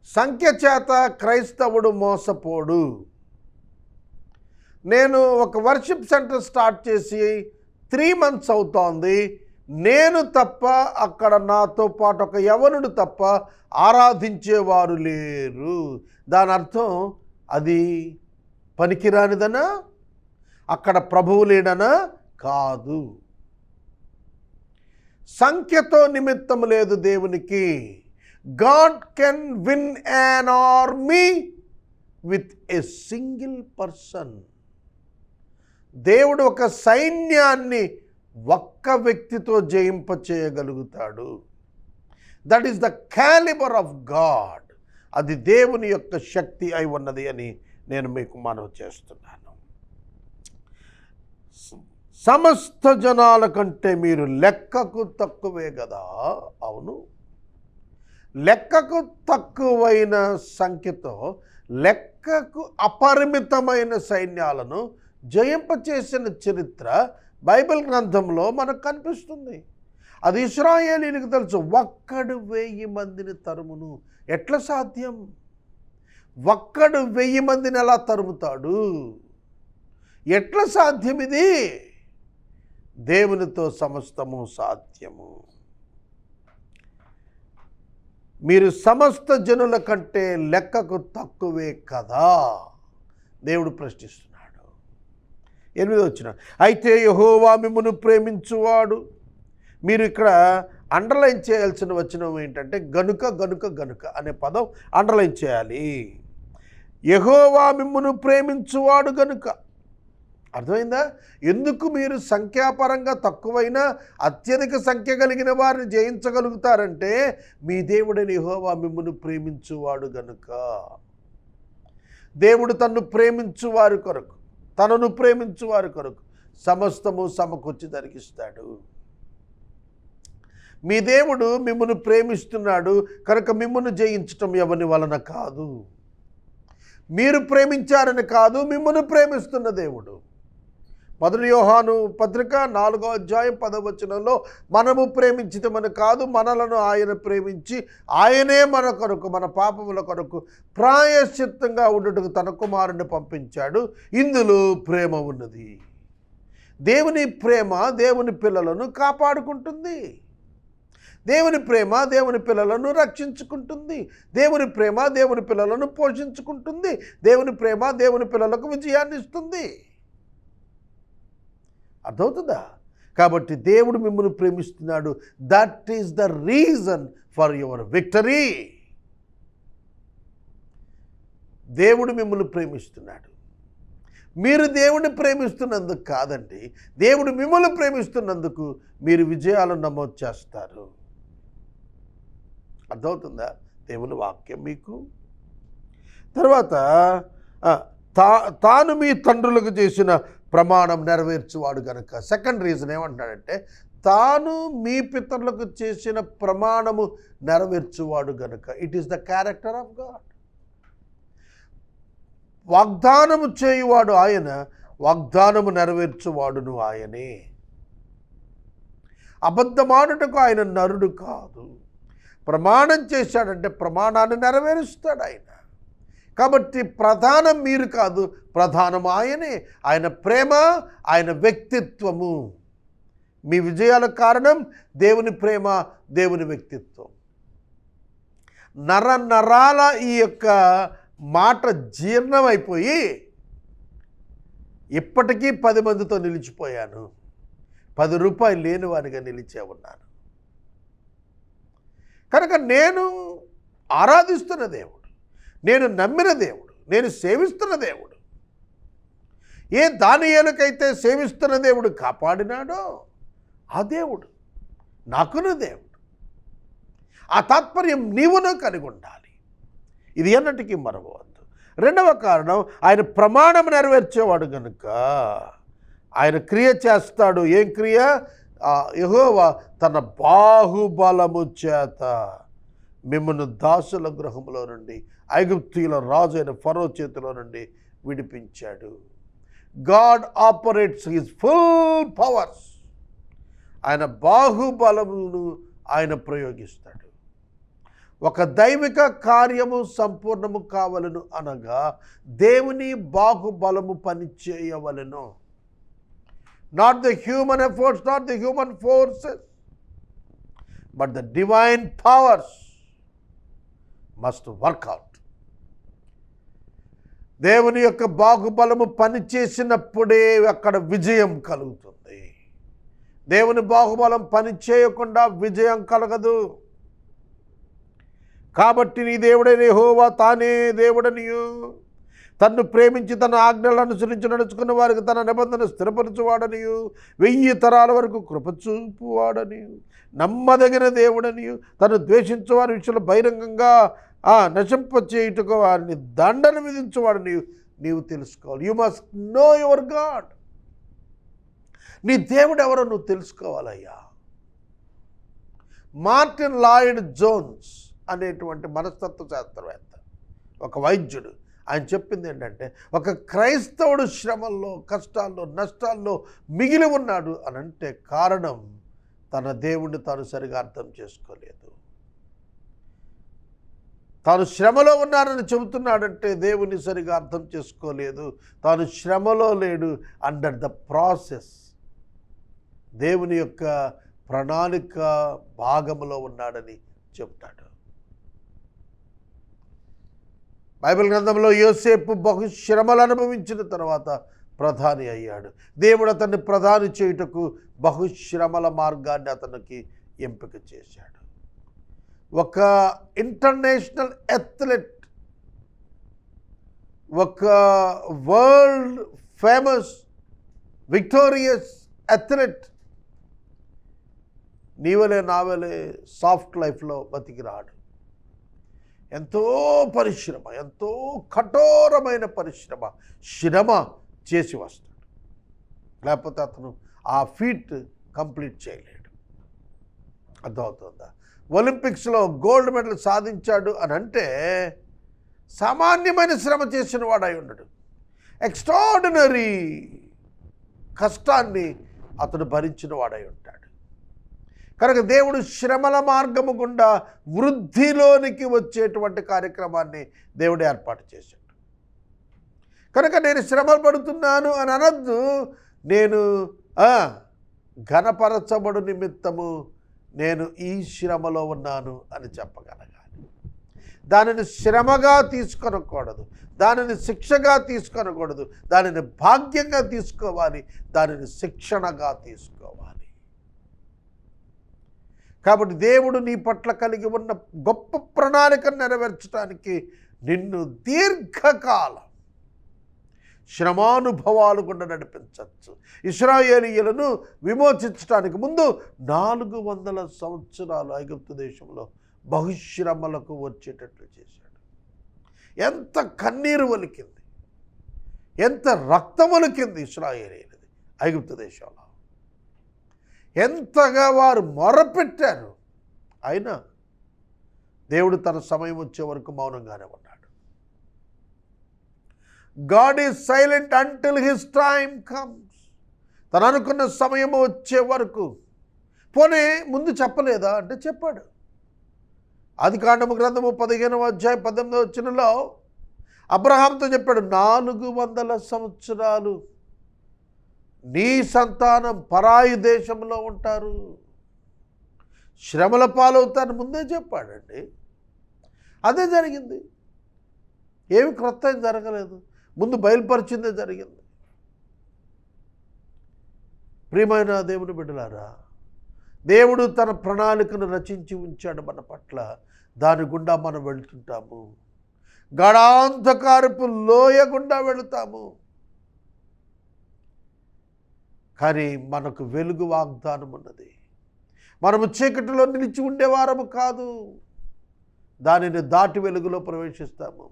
S1: సంఖ్య చేత క్రైస్తవుడు మోసపోడు. నేను ఒక వర్షిప్ సెంటర్ స్టార్ట్ చేసి 3 months అవుతోంది. నేను తప్ప అక్కడ నాతో పాటు ఒక యవనుడు తప్ప ఆరాధించేవారు లేరు. దాని అర్థం అది పనికిరానిదనా, అక్కడ ప్రభువు లేడనా? కాదు. సంఖ్యతో నిమిత్తం లేదు దేవునికి. God can win an army with a single person. దేవుడు ఒక సైన్యాన్ని ఒక్క వ్యక్తితో జయింప చేయగలుగుతాడు. That is the calibre of God. అది దేవుని యొక్క శక్తి అయి ఉన్నది అని నేను మీకు మనవి చేస్తున్నాను. సమస్త జనాల కంటే మీరు లెక్కకు తక్కువే కదా. అవును, లెక్కకు తక్కువైన సంఖ్యతో లెక్కకు అపరిమితమైన సైన్యాలను జయింపచేసిన చరిత్ర బైబిల్ గ్రంథంలో మనకు కనిపిస్తుంది. అది ఇశ్రాయేలీయులకు తెలుసు. ఒక్కడు 1000 మందిని తరుమును. ఎట్లా సాధ్యం? ఒక్కడు 1000 మందిని ఎలా తరుముతాడు? ఎట్లా సాధ్యం ఇది? దేవునితో సమస్తము సాధ్యము. మీరు సమస్త జనుల కంటే లెక్కకు తక్కువే కదా దేవుడు ప్రశ్నిస్తున్నాడు. 8వ వచనం, అయితే యెహోవా మిమ్మును ప్రేమించువాడు. మీరు ఇక్కడ అండర్లైన్ చేయాల్సిన వచనం ఏంటంటే గనుక గనుక గనుక అనే పదం అండర్లైన్ చేయాలి. యెహోవా మిమ్మును ప్రేమించువాడు గనుక. అర్థమైందా? ఎందుకు మీరు సంఖ్యాపరంగా తక్కువైనా అత్యధిక సంఖ్య కలిగిన వారిని జయించగలుగుతారంటే మీ దేవుడైన యెహోవా మిమ్మును ప్రేమించువాడు గనుక. దేవుడు తన్ను ప్రేమించు వారి కొరకు, తనను ప్రేమించు వారి కొరకు సమస్తము సమకూర్చి జరిగిస్తాడు. మీ దేవుడు మిమ్మును ప్రేమిస్తున్నాడు కనుక మిమ్మును జయించటం ఎవని వలన కాదు. మీరు ప్రేమించారని కాదు, మిమ్మును ప్రేమిస్తున్న దేవుడు. 1 యోహాను పత్రిక 4వ అధ్యాయం 10వ వచనంలో మనము ప్రేమించటమని కాదు, మనలను ఆయన ప్రేమించి ఆయనే మన కొరకు, మన పాపముల కొరకు ప్రాయశ్చిత్తంగా ఉండుటకు తన కుమారుని పంపించాడు. ఇందులో ప్రేమ ఉన్నది. దేవుని ప్రేమ దేవుని పిల్లలను కాపాడుకుంటుంది. దేవుని ప్రేమ దేవుని పిల్లలను రక్షించుకుంటుంది. దేవుని ప్రేమ దేవుని పిల్లలను పోషించుకుంటుంది. దేవుని ప్రేమ దేవుని పిల్లలకు విజయాన్ని ఇస్తుంది. అర్థమవుతుందా? కాబట్టి దేవుడు మిమ్మల్ని ప్రేమిస్తున్నాడు. That is the reason for your victory. దేవుడు మిమ్మల్ని ప్రేమిస్తున్నాడు. మీరు దేవుడిని ప్రేమిస్తున్నందుకు కాదండి, దేవుడు మిమ్మల్ని ప్రేమిస్తున్నందుకు మీరు విజయాలను నమోదు చేస్తారు. అర్థమవుతుందా? దేవుని వాక్యం మీకు. తర్వాత తాను మీ తండ్రులకు చేసిన ప్రమాణం నెరవేర్చువాడు గనుక. సెకండ్ రీజన్ ఏమంటున్నాడంటే తాను మీ పితరులకు చేసిన ప్రమాణము నెరవేర్చువాడు గనుక. It is the character of God. వాగ్దానము చేయువాడు ఆయన, వాగ్దానము నెరవేర్చువాడును ఆయనే. అబద్ధమాడుటకు ఆయన నరుడు కాదు. ప్రమాణం చేశాడంటే ప్రమాణాన్ని నెరవేరుస్తాడు ఆయన. కాబట్టి ప్రధానం మీరు కాదు, ప్రధానం ఆయనే. ఆయన ప్రేమ, ఆయన వ్యక్తిత్వము. మీ విజయాలకు కారణం దేవుని ప్రేమ, దేవుని వ్యక్తిత్వం. నరాల ఈ యొక్క మాట జీర్ణమైపోయి ఇప్పటికీ 10 మందితో నిలిచిపోయాను, 10 రూపాయలు లేని వానిగా నిలిచే ఉన్నాను. కనుక నేను ఆరాధిస్తున్న దేవుడు, నేను నమ్మిన దేవుడు, నేను సేవిస్తున్న దేవుడు, ఏ దానియేలుకైతే సేవిస్తున్న దేవుడు కాపాడినాడో ఆ దేవుడు నాకును దేవుడు. ఆ తాత్పర్యం నీవును కలిగి ఉండాలి. ఇది ఎన్నటికీ మరవవద్దు. రెండవ కారణం ఆయన ప్రమాణం నెరవేర్చేవాడు కనుక ఆయన క్రియ చేస్తాడు. ఏం క్రియ? యెహోవా తన బాహుబలము చేత మిమ్మల్ని దాసుల గృహంలో నుండి, ఐగుప్తీయుల రాజు అయిన ఫరో చేతిలో నుండి విడిపించాడు. God operates his full powers. ఆయన బాహుబలమును ఆయన ప్రయోగిస్తాడు. ఒక దైవిక కార్యము సంపూర్ణము కావలను అనగా దేవుని బాహుబలము పనిచేయవలను. Not the human efforts, not the human forces, but the divine powers must work out. దేవుని యొక్క బాహుబలము పనిచేసినప్పుడే అక్కడ విజయం కలుగుతుంది. దేవుని బాహుబలం పనిచేయకుండా విజయం కలగదు. కాబట్టి నీ దేవుడైన యెహోవా తానే దేవుడనియు, తన్ను ప్రేమించి తన ఆజ్ఞలను అనుసరించి నడుచుకున్న వారికి తన నిబంధన స్థిరపరచువాడనియు, 1000 తరాల వరకు కృపచూపువాడనియు, నమ్మదగిన దేవుడనియు, తను ద్వేషించు వారి విషయంలో బహిరంగంగా నశింపచేయుటకు వారిని దండన విధించువాడనియు నీవు తెలుసుకోవాలి. You must know your God. నీ దేవుడు ఎవరో నువ్వు తెలుసుకోవాలయ్యా. మార్టిన్ లాయిడ్ జోన్స్ అనేటువంటి మనస్తత్వ శాస్త్రవేత్త, ఒక వైద్యుడు, ఆయన చెప్పింది ఏంటంటే ఒక క్రైస్తవుడు శ్రమల్లో, కష్టాల్లో, నష్టాల్లో మిగిలి ఉన్నాడు అని అంటే కారణం తన దేవుడిని తాను సరిగా అర్థం చేసుకోలేదు. తాను శ్రమలో ఉన్నానని చెబుతున్నాడంటే దేవుని సరిగా అర్థం చేసుకోలేదు. తాను శ్రమలో లేడు, అండర్ ద ప్రాసెస్, దేవుని యొక్క ప్రణాళిక భాగంలో ఉన్నాడని చెబుతాడు. బైబిల్ గ్రంథంలో యోసేపు బహుశ్రమలు అనుభవించిన తర్వాత ప్రధాని అయ్యాడు. దేవుడు అతన్ని ప్రధాని చేయుటకు బహుశ్రమల మార్గాన్ని అతనికి ఎంపిక చేశాడు. ఒక ఇంటర్నేషనల్ అథ్లెట్, ఒక వరల్డ్ ఫేమస్ విక్టోరియస్ అథ్లెట్ నీవలే నావలే సాఫ్ట్ లైఫ్లో బతికి రాడు. ఎంతో పరిశ్రమ, ఎంతో కఠోరమైన శ్రమ చేసి వస్తాడు. లేకపోతే అతను ఆ ఫీట్ కంప్లీట్ చేయలేడు. అర్థమవుతుందా? ఒలింపిక్స్లో గోల్డ్ మెడల్ సాధించాడు అని అంటే సామాన్యమైన శ్రమ చేసిన వాడై ఉండడు. ఎక్స్ట్రాడినరీ కష్టాన్ని అతడు భరించిన వాడై ఉంటాడు. కనుక దేవుడు శ్రమల మార్గము గుండా వృద్ధిలోనికి వచ్చేటువంటి కార్యక్రమాన్ని దేవుడు ఏర్పాటు చేశాడు. కనుక నేను శ్రమలు పడుతున్నాను అని అనద్దు. నేను ఘనపరచబడు నిమిత్తము నేను ఈ శ్రమలో ఉన్నాను అని చెప్పగలగాలి. దానిని శ్రమగా తీసుకొనకూడదు, దానిని శిక్షగా తీసుకొనకూడదు, దానిని భాగ్యంగా తీసుకోవాలి, దానిని శిక్షణగా తీసుకోవాలి. కాబట్టి దేవుడు నీ పట్ల కలిగి ఉన్న గొప్ప ప్రణాళికను నెరవేర్చడానికి నిన్ను దీర్ఘకాలం శ్రమానుభవాలు గుండా నడిపించవచ్చు. ఇశ్రాయేలీయులను విమోచించడానికి ముందు 400 సంవత్సరాలు ఐగుప్తు దేశంలో బహుశ్రమలకు వచ్చేటట్లు చేశాడు. ఎంత కన్నీరు ఒలికింది, ఎంత రక్తం ఒలికింది ఇశ్రాయేలీయులది ఐగుప్తు దేశంలో. ఎంతగా వారు మొరపెట్టారు. అయినా దేవుడు తన సమయం వచ్చే వరకు మౌనంగానే ఉన్నాడు. God is silent until his time comes. తను అనుకున్న సమయం వచ్చే వరకు. పోనీ ముందు చెప్పలేదా అంటే చెప్పాడు. ఆదికాండము గ్రంథము 15వ అధ్యాయం 18వ వచనంలో అబ్రహాంతో చెప్పాడు, 400 సంవత్సరాలు నీ సంతానం పరాయి దేశంలో ఉంటారు, శ్రమల పాలవుతారు ముందే చెప్పాడండి. అదే జరిగింది. ఏమి క్రొత్త ఏం జరగలేదు, ముందు బయలుపరిచిందే జరిగింది. ప్రియమైన దేవుని బిడ్డలారా, దేవుడు తన ప్రణాళికను రచించి ఉంచాడు మన పట్ల. దాని గుండా మనం వెళ్తుంటాము. గాఢాంధకారపు లోయ గుండా వెళుతాము. కానీ మనకు వెలుగు వాగ్దానం ఉన్నది. మనము చీకటిలో నిలిచి ఉండేవారము కాదు, దానిని దాటి వెలుగులో ప్రవేశిస్తాము.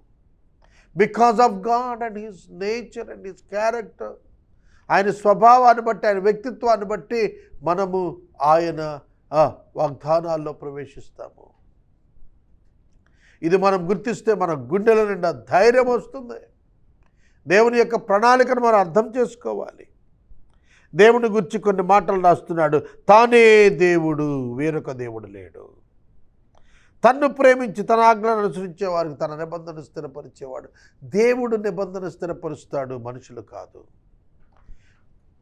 S1: Because of God and his nature and his character, ఆయన స్వభావాన్ని బట్టి, ఆయన వ్యక్తిత్వాన్ని బట్టి మనము ఆయన వాగ్దానాల్లో ప్రవేశిస్తాము. ఇది మనం గుర్తిస్తే మన గుండెల నిండా ధైర్యం వస్తుంది. దేవుని యొక్క ప్రణాళికను మనం అర్థం చేసుకోవాలి. దేవుని గురించి కొన్ని మాటలు రాస్తున్నాడు. తానే దేవుడు, వేరొక దేవుడు లేడు. తన్ను ప్రేమించి తన ఆజ్ఞలను అనుసరించే వారికి తన నిబంధన స్థిరపరిచేవాడు. దేవుడు నిబంధన స్థిరపరుస్తాడు, మనుషులు కాదు.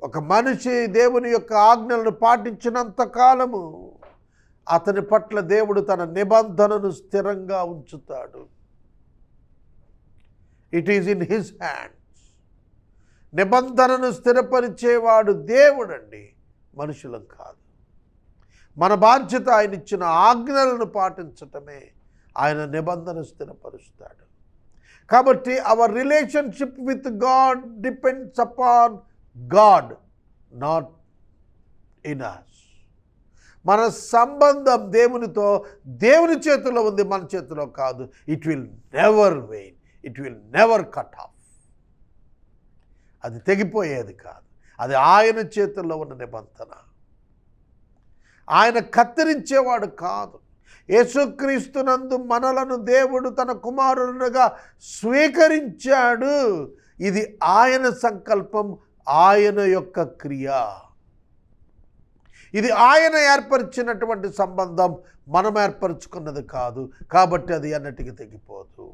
S1: ఒక మనిషి దేవుని యొక్క ఆజ్ఞలను పాటించినంత కాలము అతని పట్ల దేవుడు తన నిబంధనను స్థిరంగా ఉంచుతాడు. It is in his hands. నిబంధనను స్థిరపరిచేవాడు దేవుడండి, మనుషులం కాదు. మన బాధ్యత ఆయన ఇచ్చిన ఆజ్ఞలను పాటించటమే. ఆయన నిబంధన స్థిరపరుస్తాడు. కాబట్టి our relationship with God depends upon God, not in us. మన సంబంధం దేవునితో దేవుని చేతిలో ఉంది, మన చేతిలో కాదు. It will never wane, it will never cut off. అది తెగిపోయేది కాదు. అది ఆయన చేతుల్లో ఉన్న నిబంధన. ఆయన కత్తిరించేవాడు కాదు. యేసుక్రీస్తునందు మనలను దేవుడు తన కుమారులుగా స్వీకరించాడు. ఇది ఆయన సంకల్పం, ఆయన యొక్క క్రియ. ఇది ఆయన ఏర్పరిచినటువంటి సంబంధం, మనం ఏర్పరచుకున్నది కాదు. కాబట్టి అది అన్నిటికీ తెగిపోదు.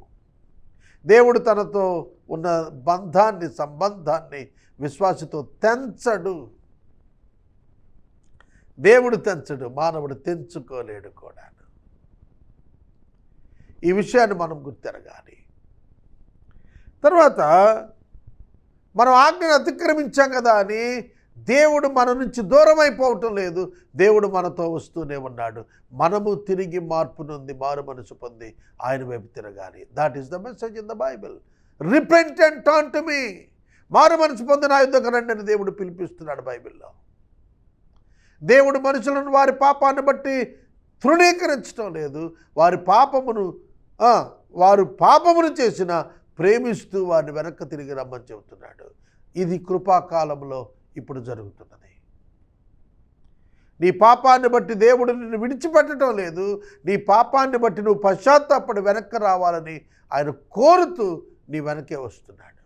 S1: దేవుడు తనతో ఉన్న బంధాన్ని, సంబంధాన్ని విశ్వాసతో తెంచడు. దేవుడు తెంచడు, మానవుడు తెంచుకోలేడు కూడా. ఈ విషయాన్ని మనం గుర్తెరగాలి. తర్వాత మనం ఆజ్ఞను అతిక్రమించాం కదా అని దేవుడు మన నుంచి దూరం అయిపోవటం లేదు, దేవుడు మనతో వస్తూనే ఉన్నాడు. మనము తిరిగి మార్పు నొంది మారు మనసు పొంది ఆయన వైపు తిరగాలి. That is the message in the Bible. Repent and turn to me. మారు మనసు పొంది నా యుద్ధకు రండి అని దేవుడు పిలిపిస్తున్నాడు బైబిల్లో. దేవుడు మనుషులను వారి పాపాన్ని బట్టి తృణీకరించడం లేదు, వారు పాపమును చేసిన ప్రేమిస్తూ వారిని వెనక్కి తిరిగి రమ్మని చెబుతున్నాడు. ఇది కృపాకాలంలో ఇప్పుడు జరుగుతున్నది. నీ పాపాన్ని బట్టి దేవుడు నిన్ను విడిచిపెట్టడం లేదు, నీ పాపాన్ని బట్టి నువ్వు పశ్చాత్తాపడి వెనక్కి రావాలని ఆయన కోరుతూ నీ వెనకే వస్తున్నాడు.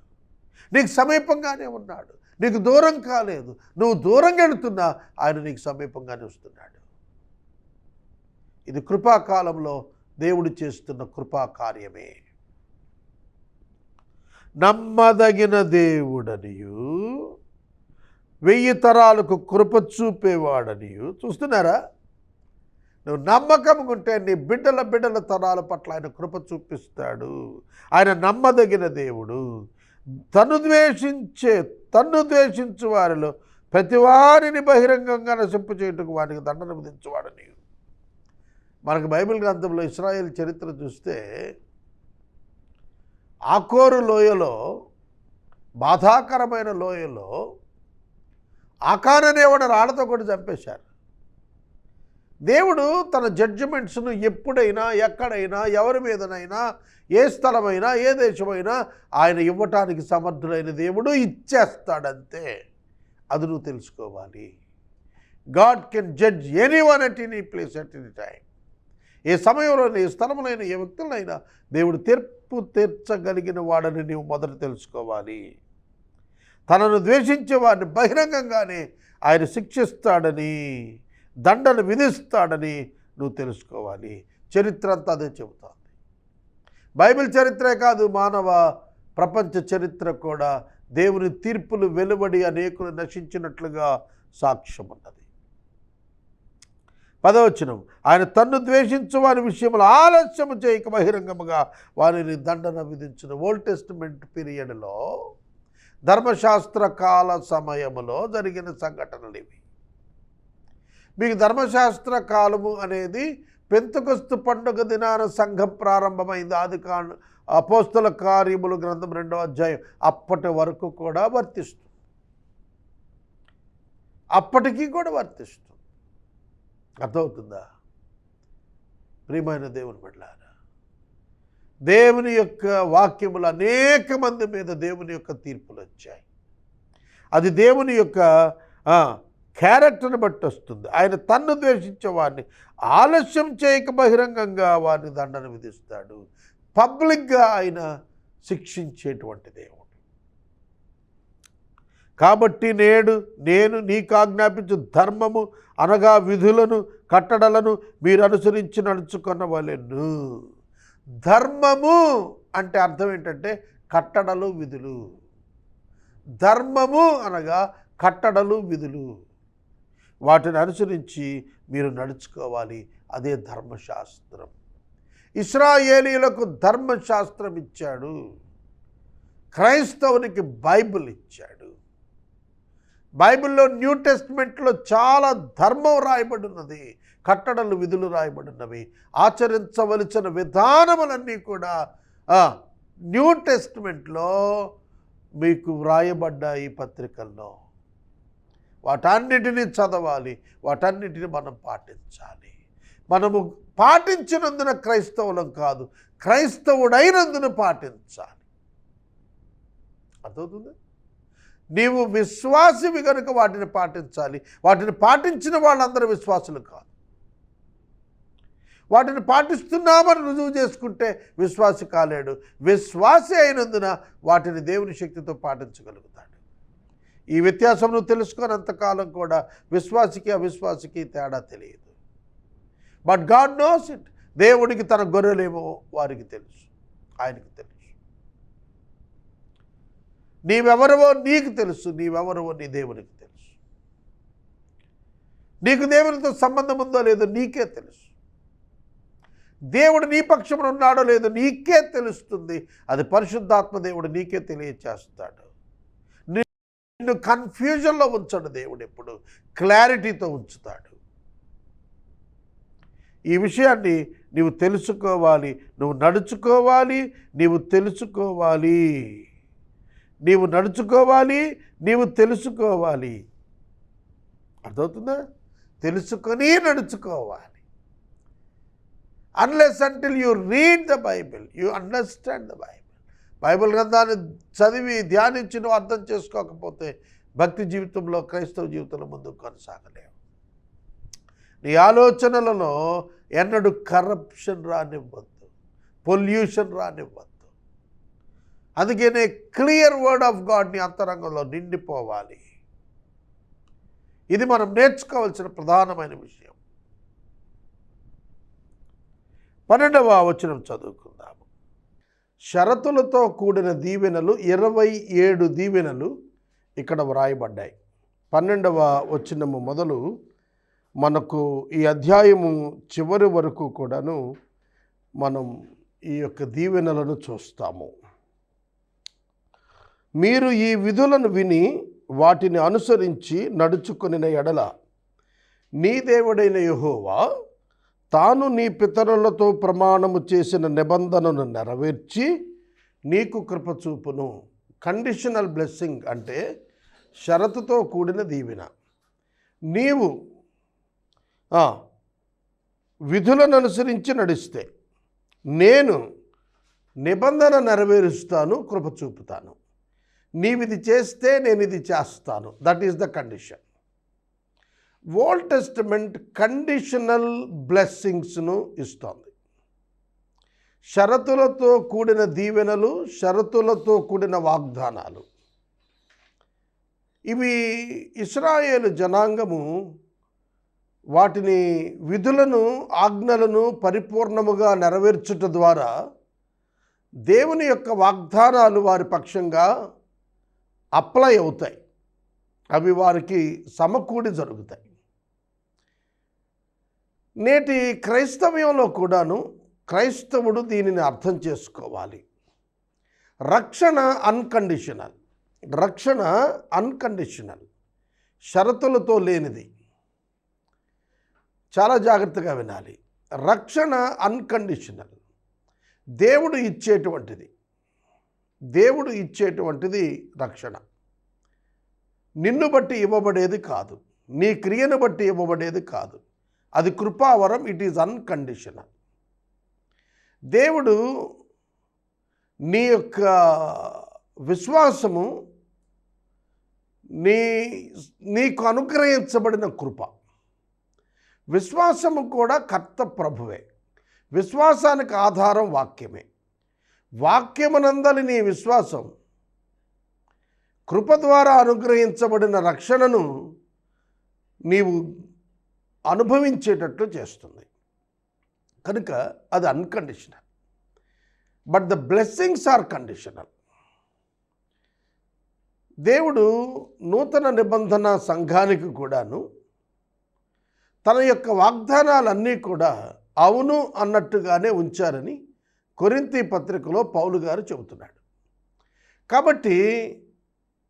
S1: నీకు సమీపంగానే ఉన్నాడు, నీకు దూరం కాలేదు. నువ్వు దూరం వెళుతున్నా ఆయన నీకు సమీపంగానే వస్తున్నాడు. ఇది కృపాకాలంలో దేవుడు చేస్తున్న కృపా కార్యమే. నమ్మదగిన దేవుడనియు 1000 తరాలకు కృప చూపేవాడనియు. చూస్తున్నారా? నువ్వు నమ్మకంగా ఉంటే నీ బిడ్డల తరాల పట్ల ఆయన కృప చూపిస్తాడు. ఆయన నమ్మదగిన దేవుడు. తన్ను ద్వేషించు వారిలో ప్రతి వారిని బహిరంగంగా నశింపు చేయుటకు వారికి దండన విధించువాడని. మనకు బైబిల్ గ్రంథంలో ఇశ్రాయేల్ చరిత్ర చూస్తే ఆకోరు లోయలో, బాధాకరమైన లోయలో ఆకాన్ అనేవాడు రాళ్లతో కూడా చంపేశారు. దేవుడు తన జడ్జిమెంట్స్ను ఎప్పుడైనా, ఎక్కడైనా, ఎవరి మీదనైనా, ఏ స్థలమైనా, ఏ దేశమైనా ఆయన ఇవ్వటానికి సమర్థుడైన దేవుడు. ఇచ్చేస్తాడంతే. అది నువ్వు తెలుసుకోవాలి. God can judge anyone at any place at any time. ఏ సమయంలోనైనా, ఏ స్థలంలోనైనా, ఏ వ్యక్తులైనా దేవుడు తీర్పు తీర్చగలిగిన వాడని నీవు మొదట తెలుసుకోవాలి. తనను ద్వేషించే వారిని బహిరంగంగానే ఆయన శిక్షిస్తాడని, దండను విధిస్తాడని నువ్వు తెలుసుకోవాలి. చరిత్ర అంతా అదే చెబుతోంది. బైబిల్ చరిత్రే కాదు, మానవ ప్రపంచ చరిత్ర కూడా దేవుని తీర్పులు వెలువడి అనేకులు నశించినట్లుగా సాక్ష్యం ఉన్నది. 10వ వచనం, ఆయన తన్ను ద్వేషించు వారి విషయంలో ఆలస్యము చేయక బహిరంగముగా వారిని దండన విధించిన. ఓల్డ్ టెస్టిమెంట్ పీరియడ్లో, ధర్మశాస్త్ర కాల సమయములో జరిగిన సంఘటనలు ఇవి. మీకు ధర్మశాస్త్ర కాలము అనేది పెంతెకొస్తు పండుగ దినాన సంఘం ప్రారంభమైంది. అపోస్తల కార్యములు గ్రంథం 2వ అధ్యాయం. అప్పటి వరకు కూడా వర్తిస్తుంది, అప్పటికీ కూడా వర్తిస్తుంది. అర్థమవుతుందా? ప్రియమైన దేవుని బిడ్డలారా, దేవుని యొక్క వాక్యములు అనేక మంది మీద దేవుని యొక్క తీర్పులు వచ్చాయి. అది దేవుని యొక్క క్యారెక్టర్ని బట్టి వస్తుంది. ఆయన తన్ను ద్వేషించే వారిని ఆలస్యం చేయక బహిరంగంగా వారిని దండన విధిస్తాడు. పబ్లిక్గా ఆయన శిక్షించేటువంటి దేవుడు. కాబట్టి నేను నీకు ఆజ్ఞాపించు ధర్మము అనగా విధులను, కట్టడలను మీరు అనుసరించి నడుచుకున్న వాళ్ళను. ధర్మము అంటే అర్థం ఏంటంటే కట్టడలు, విధులు. ధర్మము అనగా కట్టడలు, విధులు. వాటిని అనుసరించి మీరు నడుచుకోవాలి. అదే ధర్మశాస్త్రం. ఇశ్రాయేలీయులకు ధర్మశాస్త్రం ఇచ్చాడు, క్రైస్తవునికి బైబిల్ ఇచ్చాడు. బైబిల్లో న్యూ టెస్ట్మెంట్లో చాలా ధర్మం రాయబడి ఉన్నది, కట్టడలు, విధులు రాయబడి ఉన్నవి. ఆచరించవలసిన విధానములన్నీ కూడా న్యూ టెస్ట్మెంట్లో మీకు వ్రాయబడ్డ ఈ పత్రికల్లో. వాటన్నిటిని చదవాలి, వాటన్నిటిని మనం పాటించాలి. మనము పాటించినందున క్రైస్తవులం కాదు, క్రైస్తవుడైనందున పాటించాలి. అర్థమవుతుంది? నీవు విశ్వాసివి కనుక వాటిని పాటించాలి. వాటిని పాటించిన వాళ్ళందరూ విశ్వాసులు కాదు. వాటిని పాటిస్తున్నామని రుజువు చేసుకుంటే విశ్వాసి కాలేడు. విశ్వాసి అయినందున వాటిని దేవుని శక్తితో పాటించగలుగుతాడు. ఈ వ్యత్యాసం నువ్వు తెలుసుకున్నంతకాలం కూడా విశ్వాసికి అవిశ్వాసికి తేడా తెలియదు. But God knows it. దేవుడికి తన గొర్రెలేమో వారికి తెలుసు, ఆయనకి తెలుసు. నీవెవరవో నీకు తెలుసు, నీవెవరవో నీ దేవునికి తెలుసు. నీకు దేవునితో సంబంధం ఉందో లేదో నీకే తెలుసు. దేవుడు నీ పక్షమున ఉన్నాడో లేదో నీకే తెలుస్తుంది. అది పరిశుద్ధాత్మ దేవుడు నీకే తెలియచేస్తాడు. నిన్ను కన్ఫ్యూజన్లో ఉంచడు దేవుడు, ఎప్పుడు క్లారిటీతో ఉంచుతాడు. ఈ విషయాన్ని నీవు తెలుసుకోవాలి, నువ్వు నడుచుకోవాలి, నీవు తెలుసుకోవాలి, నీవు నడుచుకోవాలి, నీవు తెలుసుకోవాలి. అర్థమవుతుందా? తెలుసుకొని నడుచుకోవాలి. Unless until you read the Bible you understand the Bible. Bible గ్రంథాన్ని చదివి ధ్యానించి నువ్వు అర్థం చేసుకోకపోతే భక్తి జీవితంలో, క్రైస్తవ జీవితంలో ముందుకు కొనసాగలేవు. నీ ఆలోచనలలో ఎన్నడూ కరప్షన్ రానివ్వద్దు, పొల్యూషన్ రానివ్వద్దు. అందుకనే క్లియర్ వర్డ్ ఆఫ్ గాడ్ నీ అంతరంగంలో నిండిపోవాలి. ఇది మనం నేర్చుకోవాల్సిన ప్రధానమైన విషయం. 12వ వచనం చదువుకుందాము. షరతులతో కూడిన దీవెనలు 27 దీవెనలు ఇక్కడ వ్రాయబడ్డాయి. 12వ వచనము మొదలు మనకు ఈ అధ్యాయము చివరి వరకు కూడాను మనం ఈ యొక్క దీవెనలను చూస్తాము. మీరు ఈ విధులను విని వాటిని అనుసరించి నడుచుకొనిన ఎడల నీ దేవుడైన యెహోవా తాను నీ పితరులతో ప్రమాణము చేసిన నిబంధనను నెరవేర్చి నీకు కృప చూపును. కండిషనల్ బ్లెస్సింగ్ అంటే షరతుతో కూడిన దీవెన. నీవు విధులను అనుసరించి నడిస్తే నేను నిబంధన నెరవేరుస్తాను, కృప చూపుతాను. నీవిది చేస్తే నేను ఇది చేస్తాను. That is the condition. Old Testament conditional బ్లెస్సింగ్స్ను ఇస్తోంది. షరతులతో కూడిన దీవెనలు, షరతులతో కూడిన వాగ్దానాలు. ఇవి ఇశ్రాయేలు జనాంగము వాటిని విధులను, ఆజ్ఞలను పరిపూర్ణముగా నెరవేర్చుట ద్వారా దేవుని యొక్క వాగ్దానాలు వారి పక్షంగా అప్లై అవుతాయి. అవి వారికి సమకూడి జరుగుతాయి. నేటి క్రైస్తవ్యంలో కూడాను క్రైస్తవుడు దీనిని అర్థం చేసుకోవాలి. రక్షణ అన్కండిషనల్, రక్షణ అన్కండిషనల్, షరతులతో లేనిది. చాలా జాగ్రత్తగా వినాలి. రక్షణ అన్కండిషనల్, దేవుడు ఇచ్చేటువంటిది. దేవుడు ఇచ్చేటువంటిది రక్షణ. నిన్ను బట్టి ఇవ్వబడేది కాదు, నీ క్రియను బట్టి ఇవ్వబడేది కాదు. అది కృపావరం. It is unconditional. దేవుడు నీ యొక్క విశ్వాసము నీకు అనుగ్రహించబడిన కృప. విశ్వాసము కూడా కర్త ప్రభువే. విశ్వాసానికి ఆధారం వాక్యమే. వాక్యమునందలి నీ విశ్వాసం కృప ద్వారా అనుగ్రహించబడిన రక్షణను నీవు అనుభవించేటట్లు చేస్తుంది. కనుక అది unconditional. But the blessings are conditional. దేవుడు నూతన నిబంధన సంఘానికి కూడాను తన యొక్క వాగ్దానాలన్నీ కూడా అవును అన్నట్టుగానే ఉంచారని కొరింథీ పత్రికలో పౌలు గారు చెబుతున్నాడు. కాబట్టి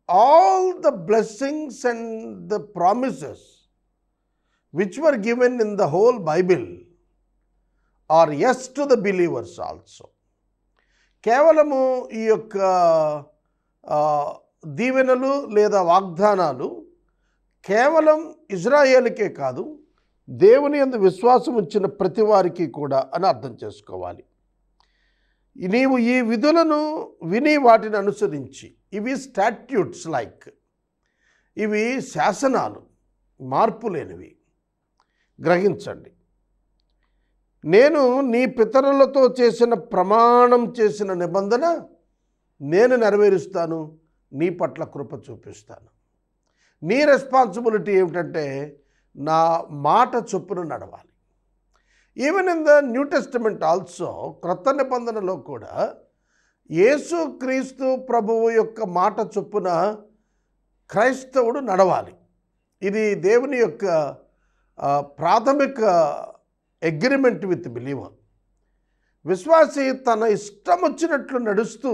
S1: all the blessings and the promises which were given in the whole Bible are yes to the believers also. కేవలము ఈ యొక్క దీవెనలు లేదా వాగ్దానాలు కేవలం ఇజ్రాయేలుకే కాదు, దేవుని యందు విశ్వాసం ఉంచిన ప్రతి వారికి కూడా అని అర్థం చేసుకోవాలి. నీవు ఈ విధులను విని వాటిని అనుసరించి, ఇవి స్టాట్యూట్స్ లైక్, ఇవి శాసనాలు, మార్పు లేనివి. గ్రహించండి. నేను నీ పితరులతో చేసిన ప్రమాణం చేసిన నిబంధన నేను నెరవేరుస్తాను, నీ పట్ల కృప చూపిస్తాను. నీ రెస్పాన్సిబిలిటీ ఏమిటంటే నా మాట చొప్పున నడవాలి. Even in the new testament also, క్రొత్త నిబంధనలో కూడా యేసు క్రీస్తు ప్రభువు యొక్క మాట చొప్పున క్రైస్తవుడు నడవాలి. ఇది దేవుని యొక్క ప్రాథమిక అగ్రిమెంట్ విత్ బిలీవర్. విశ్వాసి తన ఇష్టం వచ్చినట్లు నడుస్తూ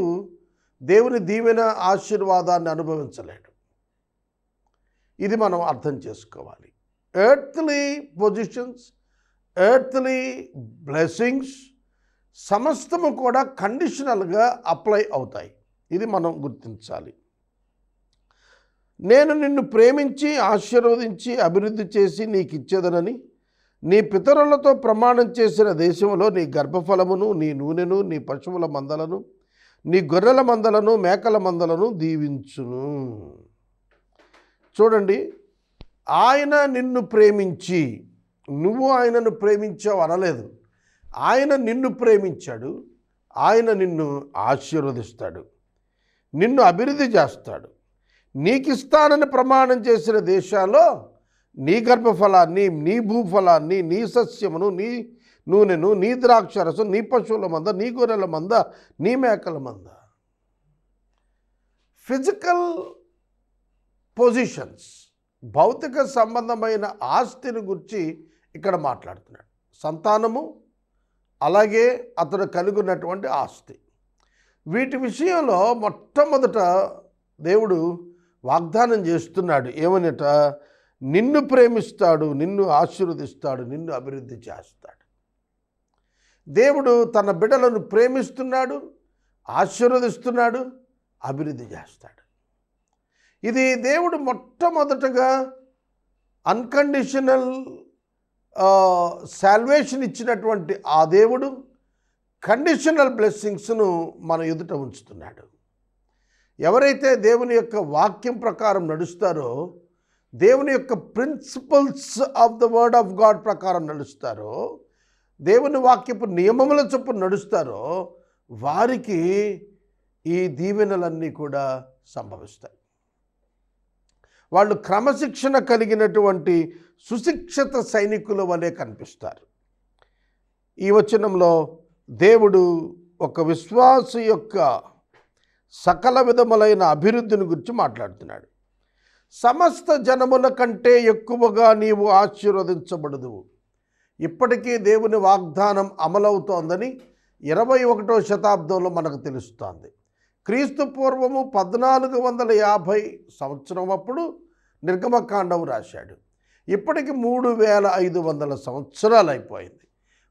S1: దేవుని దీవెన ఆశీర్వాదాన్ని అనుభవించలేడు. ఇది మనం అర్థం చేసుకోవాలి. ఎర్త్లీ పొజిషన్స్, ఎర్త్లీ బ్లెస్సింగ్స్ సమస్తము కూడా కండిషనల్గా అప్లై అవుతాయి. ఇది మనం గుర్తించాలి. నేను నిన్ను ప్రేమించి ఆశీర్వదించి అభివృద్ధి చేసి నీకు ఇచ్చేదనని నీ పితరులతో ప్రమాణం చేసిన దేశంలో నీ గర్భఫలమును, నీ నూనెను, నీ పశువుల మందలను, నీ గొర్రెల మందలను, మేకల మందలను దీవించును. చూడండి, ఆయన నిన్ను ప్రేమించి, నువ్వు ఆయనను ప్రేమించావు అనలేదు. ఆయన నిన్ను ప్రేమించాడు, ఆయన నిన్ను ఆశీర్వదిస్తాడు, నిన్ను అభివృద్ధి చేస్తాడు. నీకిస్తానని ప్రమాణం చేసిన దేశాల్లో నీ గర్భఫలాన్ని, నీ భూఫలాన్ని, నీ సస్యమును, నీ నూనెను, నీ ద్రాక్షరసం, నీ పశువుల మంద, నీ గొర్రెల మంద, నీ మేకల మంద. ఫిజికల్ పొజిషన్స్, భౌతిక సంబంధమైన ఆస్తిని గురించి ఇక్కడ మాట్లాడుతున్నాడు. సంతానము, అలాగే అతడు కలిగి ఉన్నటువంటి ఆస్తి. వీటి విషయంలో మొట్టమొదట దేవుడు వాగ్దానం చేస్తున్నాడు. ఏమనట? నిన్ను ప్రేమిస్తాడు, నిన్ను ఆశీర్వదిస్తాడు, నిన్ను అభివృద్ధి చేస్తాడు. దేవుడు తన బిడ్డలను ప్రేమిస్తున్నాడు, ఆశీర్వదిస్తున్నాడు, అభివృద్ధి చేస్తాడు. ఇది దేవుడు మొట్టమొదటగా అన్కండిషనల్ సాల్వేషన్ ఇచ్చినటువంటి ఆ దేవుడు కండిషనల్ బ్లెస్సింగ్స్ను మన ఎదుట ఉంచుతున్నాడు. ఎవరైతే దేవుని యొక్క వాక్యం ప్రకారం నడుస్తారో, దేవుని యొక్క principles of the word of God ప్రకారం నడుస్తారో, దేవుని వాక్యపు నియమముల చొప్పున నడుస్తారో, వారికి ఈ దీవెనలన్నీ కూడా సంభవిస్తాయి. వాళ్ళు క్రమశిక్షణ కలిగినటువంటి సుశిక్షిత సైనికుల వలె కనిపిస్తారు. ఈ వచనంలో దేవుడు ఒక విశ్వాస యొక్క సకల విధములైన అభివృద్ధిని గురించి మాట్లాడుతున్నాడు. సమస్త జనముల కంటే ఎక్కువగా నీవు ఆశీర్వదించబడదువు. ఇప్పటికీ దేవుని వాగ్దానం అమలవుతోందని 21వ శతాబ్దంలో మనకు తెలుస్తోంది. క్రీస్తు పూర్వము 1450 సంవత్సరం అప్పుడు నిర్గమకాండం రాశాడు. ఇప్పటికి 3500 సంవత్సరాలు అయిపోయింది.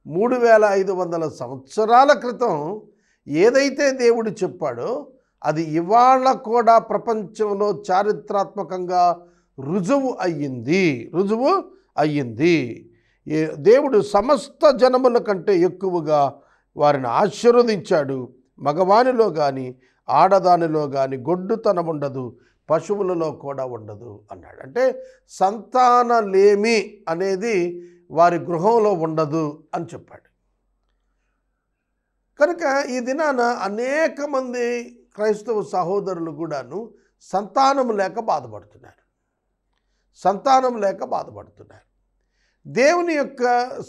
S1: 3500 సంవత్సరాల క్రితం ఏదైతే దేవుడు చెప్పాడో అది ఇవాళ కూడా ప్రపంచంలో చారిత్రాత్మకంగా రుజువు అయ్యింది. దేవుడు సమస్త జనముల కంటే ఎక్కువగా వారిని ఆశీర్వదించాడు. మగవానిలో కానీ ఆడదానిలో కానీ గొడ్డుతనం ఉండదు, పశువులలో కూడా ఉండదు అన్నాడు. అంటే సంతానలేమి అనేది వారి గృహంలో ఉండదు అని చెప్పాడు. కనుక ఈ దినాన అనేక మంది క్రైస్తవ సహోదరులు కూడాను సంతానం లేక బాధపడుతున్నారు. దేవుని యొక్క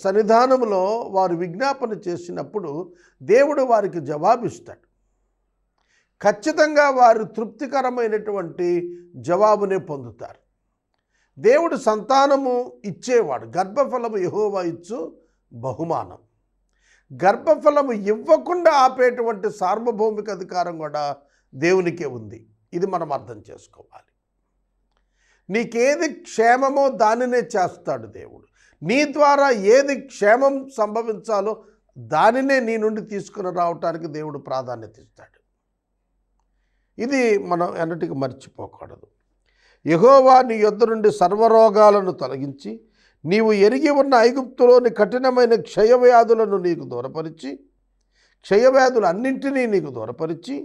S1: సన్నిధానంలో వారు విజ్ఞాపన చేసినప్పుడు దేవుడు వారికి జవాబిస్తాడు. ఖచ్చితంగా వారు తృప్తికరమైనటువంటి జవాబునే పొందుతారు. దేవుడు సంతానము ఇచ్చేవాడు. గర్భఫలము యెహోవా ఇచ్చు బహుమానం. గర్భఫలము ఇవ్వకుండా ఆపేటువంటి సార్వభౌమిక అధికారం కూడా దేవునికే ఉంది. ఇది మనం అర్థం చేసుకోవాలి. నీకేది క్షేమమో దానినే చేస్తాడు దేవుడు. నీ ద్వారా ఏది క్షేమం సంభవించాలో దానినే నీ నుండి తీసుకుని రావటానికి దేవుడు ప్రాధాన్యత ఇస్తాడు. ఇది మనం ఎన్నటికి మర్చిపోకూడదు. యెహోవా నీ యొద్ద నుండి సర్వరోగాలను తొలగించి నీవు ఎరిగి ఉన్న ఐగుప్తులోని కఠినమైన క్షయవ్యాధులను నీకు దూరపరిచి, క్షయవ్యాధులన్నింటినీ నీకు దూరపరిచి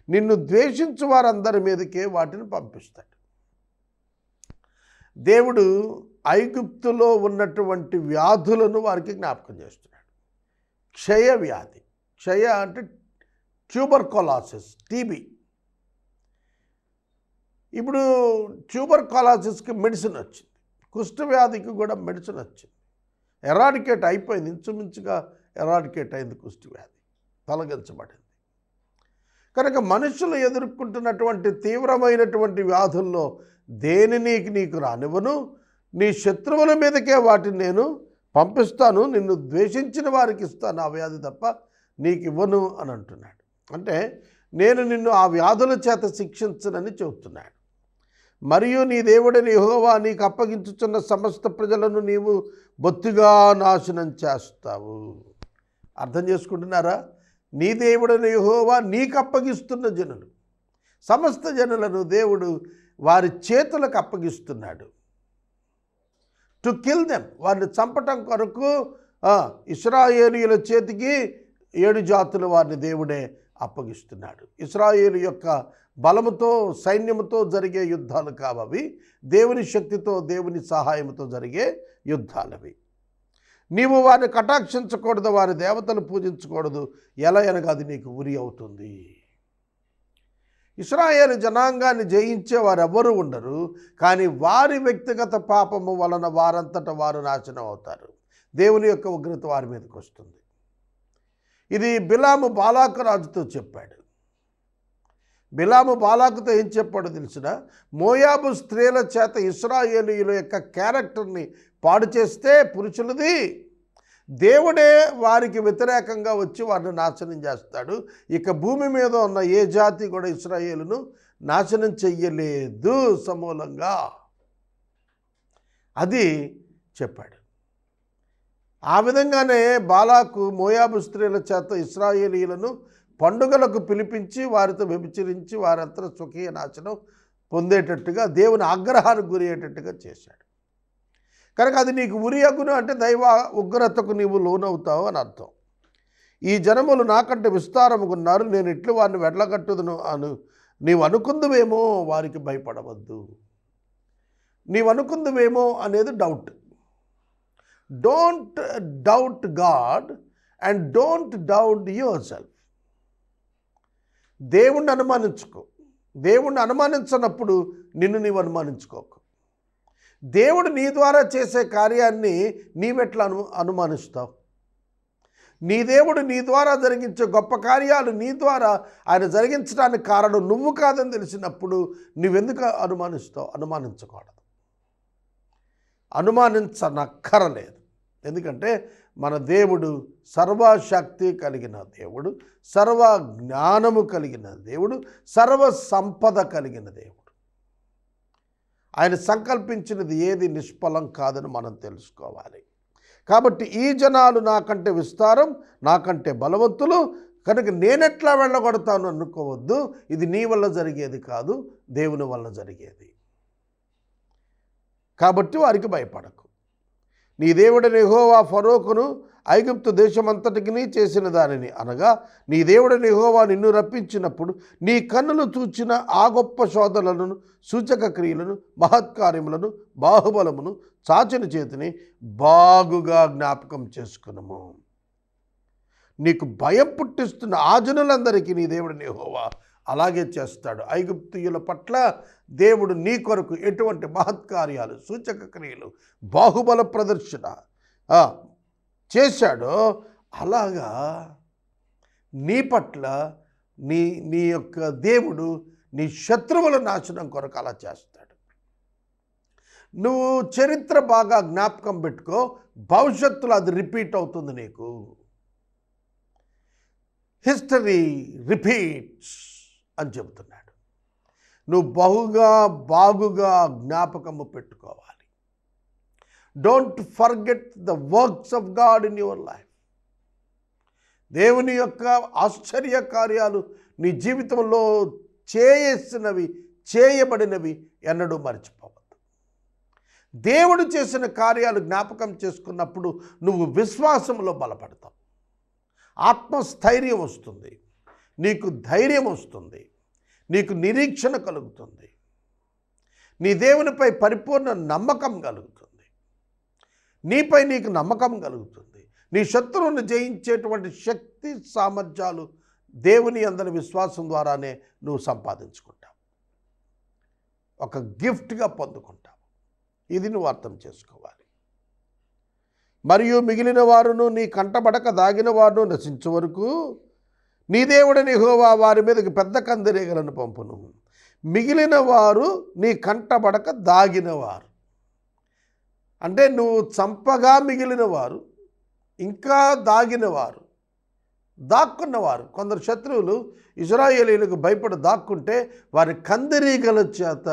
S1: నిన్ను ద్వేషించు వారందరి మీదకే వాటిని పంపిస్తాడు. దేవుడు ఐగుప్తులో ఉన్నటువంటి వ్యాధులను వారికి జ్ఞాపకం చేస్తున్నాడు. క్షయవ్యాధి, క్షయ అంటే ట్యూబర్కులోసిస్, టీబీ. ఇప్పుడు ట్యూబర్కులోసిస్కి మెడిసిన్ వచ్చింది, కుష్ఠవ్యాధికి కూడా మెడిసిన్ వచ్చింది. ఎరాడికేట్ అయిపోయింది, ఇంచుమించుగా ఎరాడికేట్ అయింది కుష్ఠవ్యాధి, తొలగించబడింది. కనుక మనుషులు ఎదుర్కొంటున్నటువంటి తీవ్రమైనటువంటి వ్యాధుల్లో దేనిని నీకు రానివ్వను, నీ శత్రువుల మీదకే వాటిని నేను పంపిస్తాను, నిన్ను ద్వేషించిన వారికి ఇస్తాను ఆ వ్యాధి తప్ప నీకు ఇవ్వను అని అంటున్నాడు. అంటే నేను నిన్ను ఆ వ్యాధుల చేత శిక్షించనని చెబుతున్నాడు. మరియు నీ దేవుడైన యెహోవా నీకు అప్పగించుచున్న సమస్త ప్రజలను నీవు బొత్తిగా నాశనం చేస్తావు. అర్థం చేసుకుంటున్నారా? నీ దేవుడైన యెహోవా నీకు అప్పగిస్తున్న జనులు, సమస్త జనులను దేవుడు వారి చేతులకు అప్పగిస్తున్నాడు. టు కిల్ దెమ్, వారిని చంపటం కొరకు ఇశ్రాయేలీయుల చేతికి 7 జాతుల వారిని దేవుడే అప్పగిస్తున్నాడు. ఇశ్రాయేలు యొక్క బలముతో సైన్యముతో జరిగే యుద్ధాలు కావవి, దేవుని శక్తితో దేవుని సహాయంతో జరిగే యుద్ధాలవి. నీవు వారిని కటాక్షించకూడదు, వారి దేవతలు పూజించకూడదు, ఎలా అనగా అది నీకు ఉరి అవుతుంది. ఇశ్రాయేలు జనాంగాన్ని జయించే వారెవ్వరూ ఉండరు, కానీ వారి వ్యక్తిగత పాపము వలన వారంతట వారు నాశనం అవుతారు. దేవుని యొక్క ఉగ్రత వారి మీదకి వస్తుంది. ఇది బిలాము బాలాకు రాజుతో చెప్పాడు. బిలాము బాలాకుతో ఏం చెప్పాడో తెలిసిన, మోయాబు స్త్రీల చేత ఇశ్రాయేలీయుల యొక్క క్యారెక్టర్ని పాడు చేస్తే పురుషులది, దేవుడే వారికి వ్యతిరేకంగా వచ్చి వారిని నాశనం చేస్తాడు. ఇక భూమి మీద ఉన్న ఏ జాతి కూడా ఇశ్రాయేలును నాశనం చెయ్యలేదు సమూలంగా, అది చెప్పాడు. ఆ విధంగానే బాలాకు మోయాబు స్త్రీల చేత ఇశ్రాయేలీయులను పండుగలకు పిలిపించి వారితో వ్యభిచరించి వారంతా స్వకీయ నాశనం పొందేటట్టుగా, దేవుని ఆగ్రహానికి గురయ్యేటట్టుగా చేశాడు. కనుక అది నీకు ఉరి అగును అంటే దైవ ఉగ్రతకు నీవు లోనవుతావు అని అర్థం. ఈ జనములు నాకంటే విస్తారముకున్నారు, నేను ఇట్లు వారిని వెడలగట్టుదును నీవు అనుకుందువేమో, వారికి భయపడవద్దు. నీవు అనుకుందువేమో అనేది doubt. Don't doubt God and don't doubt your self. దేవుణ్ణి అనుమానించుకో. దేవుణ్ణి అనుమానించినప్పుడు నిన్ను నీవు అనుమానించుకోకు. దేవుడు నీ ద్వారా చేసే కార్యాన్ని నీవెట్లా అనుమానిస్తావు? నీ దేవుడు నీ ద్వారా జరిగించే గొప్ప కార్యాలు నీ ద్వారా ఆయన జరిగించడానికి కారణం నువ్వు కాదని తెలిసినప్పుడు నువ్వెందుకు అనుమానిస్తావు? అనుమానించకూడదు, అనుమానించనక్కరలేదు. ఎందుకంటే మన దేవుడు సర్వశక్తి కలిగిన దేవుడు, సర్వ జ్ఞానము కలిగిన దేవుడు, సర్వ సంపద కలిగిన దేవుడు. ఆయన సంకల్పించినది ఏది నిష్ఫలం కాదని మనం తెలుసుకోవాలి. కాబట్టి ఈ జనాలు నాకంటే విస్తారం, నాకంటే బలవంతులు, కనుక నేనెట్లా వెళ్ళగొడతాను అనుకోవద్దు. ఇది నీ వల్ల జరిగేది కాదు, దేవుని వల్ల జరిగేది. కాబట్టి వారికి భయపడకు. నీ దేవుడైన యెహోవా ఫరోకును ఐగుప్తు దేశమంతటికి చేసిన దానిని, అనగా నీ దేవుడైన యెహోవా నిన్ను రప్పించినప్పుడు నీ కన్నులు చూచిన ఆ గొప్ప శోధనలను, సూచక క్రియలను, మహత్కార్యములను, బాహుబలమును, చాచిన చేతిని బాగుగా జ్ఞాపకం చేసుకునము. నీకు భయం పుట్టిస్తున్న ఆ జనులందరికీ నీ దేవుడైన యెహోవా అలాగే చేస్తాడు. ఐగుప్తీయుల పట్ల దేవుడు నీ కొరకు ఎటువంటి మహత్కార్యాలు, సూచక క్రియలు, బాహుబల ప్రదర్శన చేశాడో అలాగా నీ పట్ల నీ యొక్క దేవుడు నీ శత్రువుల నాశనం కొరకు అలా చేస్తాడు. నువ్వు చరిత్ర బాగా జ్ఞాపకం పెట్టుకో, భవిష్యత్తులో అది రిపీట్ అవుతుంది నీకు. హిస్టరీ రిపీట్స్ అని చెబుతున్నాడు. నువ్వు బాగుగా జ్ఞాపకము పెట్టుకోవాలి. Don't forget the works of God in your life. దేవుని యొక్క ఆశ్చర్య కార్యాలు నీ జీవితంలో చేయబడినవి ఎన్నడూ మర్చిపోవద్దు. దేవుడు చేసిన కార్యాలు జ్ఞాపకం చేసుకున్నప్పుడు నువ్వు విశ్వాసంలో బలపడతావు, ఆత్మస్థైర్యం వస్తుంది, నీకు ధైర్యం వస్తుంది, నీకు నిరీక్షణ కలుగుతుంది, నీ దేవునిపై పరిపూర్ణ నమ్మకం కలుగుతుంది, నీపై నీకు నమ్మకం కలుగుతుంది. నీ శత్రువును జయించేటువంటి శక్తి సామర్థ్యాలు దేవుని అందరి విశ్వాసం ద్వారానే నువ్వు సంపాదించుకుంటావు, ఒక గిఫ్ట్గా పొందుకుంటావు. ఇది నువ్వు అర్థం చేసుకోవాలి. మరియు మిగిలిన వారును నీ కంటబడక దాగిన వారును నశించే వరకు నీ దేవుడైన యెహోవా వారి మీదకి పెద్ద కందిరీగలను పంపును. మిగిలిన వారు నీ కంటబడక దాగినవారు అంటే నువ్వు చంపగా మిగిలిన వారు, ఇంకా దాగినవారు, దాక్కున్నవారు. కొందరు శత్రువులు ఇశ్రాయేలీయులకు భయపడి దాక్కుంటే వారి కందిరీగల చేత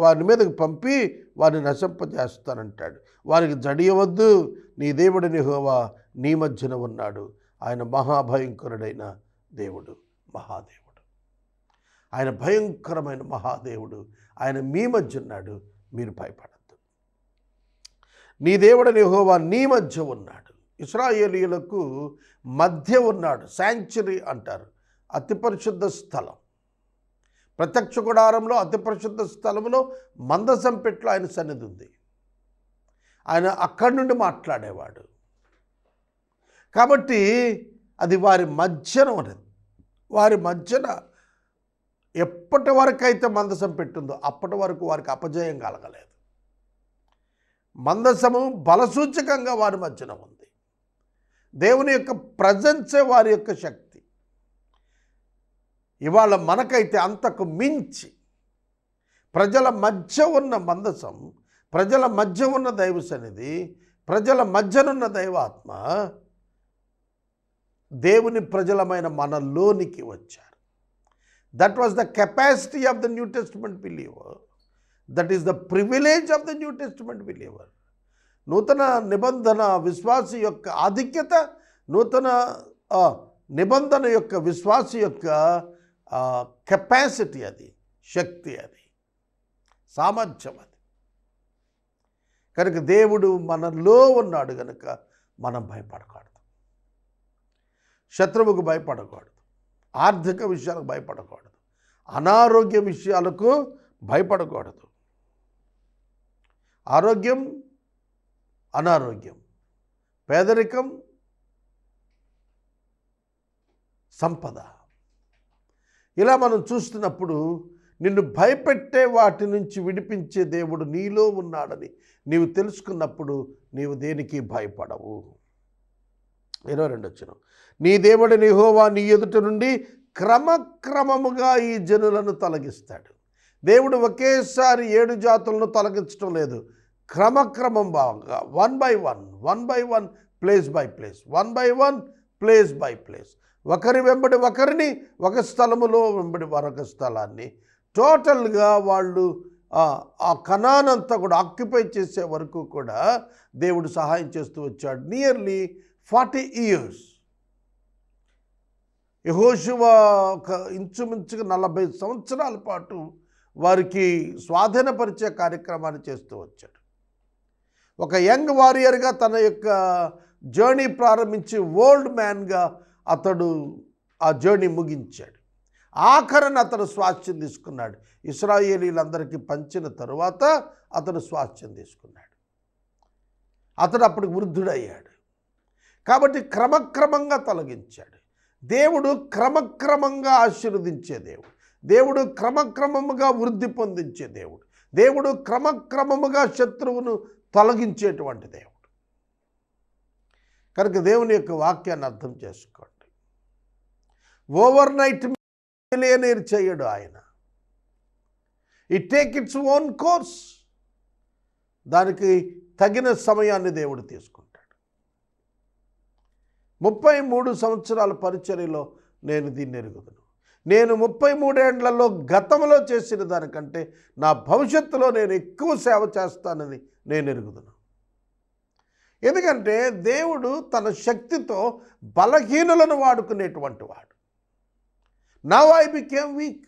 S1: వారి మీదకి పంపి వారిని నశింపజేస్తానంటాడు. వారికి జడియవద్దు, నీ దేవుడిని యెహోవా నీ మధ్యన ఉన్నాడు. ఆయన మహాభయంకరుడైన దేవుడు, మహాదేవుడు. ఆయన భయంకరమైన మహాదేవుడు. ఆయన మీ మధ్య ఉన్నాడు, మీరు భయపడద్దు. నీ దేవుడిని యెహోవా నీ మధ్య ఉన్నాడు. ఇశ్రాయేలీయులకు మధ్య ఉన్నాడు. శాంక్చురీ అంటారు, అతి పరిశుద్ధ స్థలం. ప్రత్యక్ష గుడారంలో అతి పరిశుద్ధ స్థలంలో మందసం పెట్లో ఆయన సన్నిధి ఉంది. ఆయన అక్కడి నుండి మాట్లాడేవాడు. కాబట్టి అది వారి మధ్యన ఉన్నది. వారి మధ్యన ఎప్పటి వరకు అయితే మందసం పెట్టిందో అప్పటి వరకు వారికి అపజయం కలగలేదు. మందసము బలసూచకంగా వారి మధ్యన ఉంది. దేవుని యొక్క ప్రజెన్సే వారి యొక్క శక్తి. ఇవాళ మనకైతే అంతకు మించి ప్రజల మధ్య ఉన్న మందసం, ప్రజల మధ్య ఉన్న దైవ సన్నిధి, ప్రజల మధ్యనున్న దైవాత్మ దేవుని ప్రజలమైన మనలోనికి వచ్చారు. That was the capacity of the new testament believer. That is the privilege of the new testament believer. నూతన నిబంధన విశ్వాసి యొక్క ఆధిక్యత, నూతన నిబంధన యొక్క విశ్వాసి యొక్క కెపాసిటీ, అది శక్తి, అది సామర్థ్యం. అది కనుక దేవుడు మనలో ఉన్నాడు కనుక మనం భయపడకూడదు. శత్రువుకు భయపడకూడదు. ఆర్థిక విషయాలకు భయపడకూడదు. అనారోగ్య విషయాలకు భయపడకూడదు. ఆరోగ్యం, అనారోగ్యం, పేదరికం, సంపద, ఇలా మనం చూస్తున్నప్పుడు నిన్ను భయపెట్టే వాటి నుంచి విడిపించే దేవుడు నీలో ఉన్నాడని నీవు తెలుసుకున్నప్పుడు నీవు దేనికి భయపడవు. 22 వచనం, నీ దేవుడిని యెహోవా నీ ఎదుట నుండి క్రమక్రమముగా ఈ జనులను తొలగిస్తాడు. దేవుడు ఒకేసారి 7 జాతులను తొలగించడం లేదు. క్రమక్రమం బాగా, 1 by 1, place by place, 1 by 1, place by place, ఒకరి వెంబడి ఒకరిని, ఒక స్థలములో వెంబడి మరొక స్థలాన్ని, టోటల్గా వాళ్ళు ఆ కనానంతా కూడా ఆక్యుపై చేసే వరకు కూడా దేవుడు సహాయం చేస్తూ వచ్చాడు. Nearly 40 years. యెహోషువ ఒక ఇంచుమించుగా 40 సంవత్సరాల పాటు వారికి స్వాధీనపరిచే కార్యక్రమాన్ని చేస్తూ వచ్చాడు. ఒక యంగ్ వారియర్గా తన యొక్క జర్నీ ప్రారంభించి ఓల్డ్ మ్యాన్గా అతడు ఆ జర్నీ ముగించాడు. ఆఖరణ అతడు స్వాస్థ్యం తీసుకున్నాడు. ఇశ్రాయేలీలందరికీ పంచిన తరువాత అతడు స్వాస్థ్యం తీసుకున్నాడు. అతడు అప్పటికి వృద్ధుడయ్యాడు. కాబట్టి క్రమక్రమంగా తొలగించాడు. దేవుడు క్రమక్రమంగా ఆశీర్వదించే దేవుడు. దేవుడు క్రమక్రమముగా వృద్ధి పొందించే దేవుడు. దేవుడు క్రమక్రమముగా శత్రువును తొలగించేటువంటి దేవుడు. కనుక దేవుని యొక్క వాక్యాన్ని అర్థం చేసుకోండి. ఓవర్ నైట్ మిలియనీర్ చేయడు ఆయన. It take its own course. దానికి తగిన సమయాన్ని దేవుడు తీసుకుంటాడు. 33 సంవత్సరాల పరిచర్యలో నేను దీన్ని ఎరుగుదును. నేను 33 ఏండ్లలో గతంలో చేసిన దానికంటే నా భవిష్యత్తులో నేను ఎక్కువ సేవ చేస్తానని నేను ఎరుగుదును. ఎందుకంటే దేవుడు తన శక్తితో బలహీనులను వాడుకునేటువంటి వాడు. Now I became week.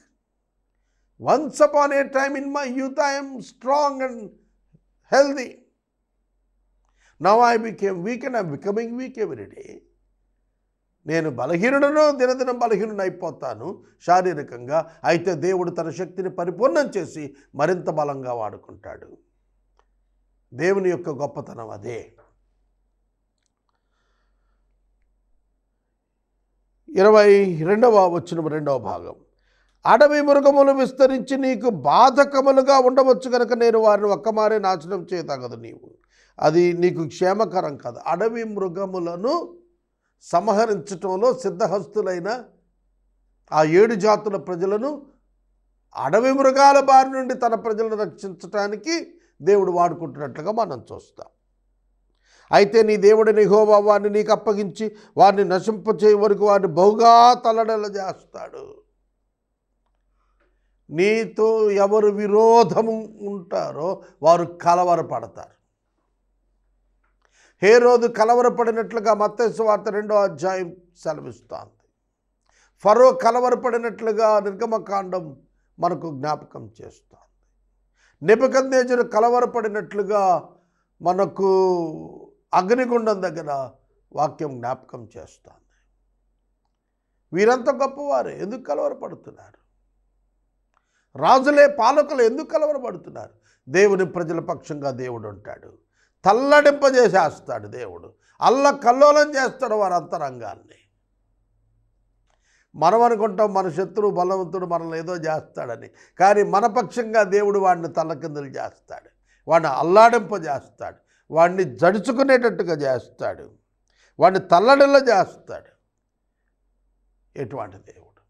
S1: Once upon A time in my youth I am strong and healthy. Now I became weak and I'm becoming weak every day. నేను బలహీనుడను, దినదినం బలహీనుడు అయిపోతాను శారీరకంగా. అయితే దేవుడు తన శక్తిని పరిపూర్ణం చేసి మరింత బలంగా వాడుకుంటాడు. దేవుని యొక్క గొప్పతనం అదే. 22వ వచనం 2వ భాగం, అడవి మృగములు విస్తరించి నీకు బాధకములుగా ఉండవచ్చు కనుక నేను వారిని ఒక్కమారే నాశనం చేయతగదు. అది నీకు క్షేమకరం కాదు. అడవి మృగములను సంహరించటంలో సిద్ధహస్తులైన ఆ 7 జాతుల ప్రజలను అడవి మృగాల బారి నుండి తన ప్రజలను రక్షించటానికి దేవుడు వాడుకుంటున్నట్లుగా మనం చూస్తాం. అయితే నీ దేవుడిని యెహోవా వారిని నీకు అప్పగించి వారిని నశింపచేయ వరకు వారిని బహుగా తల్లడల చేస్తాడు. నీతో ఎవరు విరోధము ఉంటారో వారు కలవరపడతారు. హేరోదు కలవరపడినట్లుగా మత్తయి సువార్త 2వ అధ్యాయం సెలవిస్తోంది. ఫరో కలవరపడినట్లుగా నిర్గమకాండం మనకు జ్ఞాపకం చేస్తోంది. నెబుకద్నెజరు కలవరపడినట్లుగా మనకు అగ్నిగుండం దగ్గర వాక్యం జ్ఞాపకం చేస్తోంది. వీరంతా గొప్పవారే, ఎందుకు కలవరపడుతున్నారు? రాజులే, పాలకులు ఎందుకు కలవరపడుతున్నారు? దేవుని ప్రజల పక్షంగా దేవుడు ఉంటాడు. తల్లడింపజేసేస్తాడు దేవుడు. అల్లకల్లోలం చేస్తాడు వారి అంతరంగాన్ని. మనం అనుకుంటాం మన శత్రువు బలవంతుడు మనల్ని ఏదో చేస్తాడని, కానీ మన పక్షంగా దేవుడు వాడిని తల్లకిందులు చేస్తాడు, వాడిని అల్లాడింపజేస్తాడు, వాడిని జడుచుకునేటట్టుగా చేస్తాడు, వాడిని తల్లడిల్ల చేస్తాడు. ఎటువంటి దేవుడు!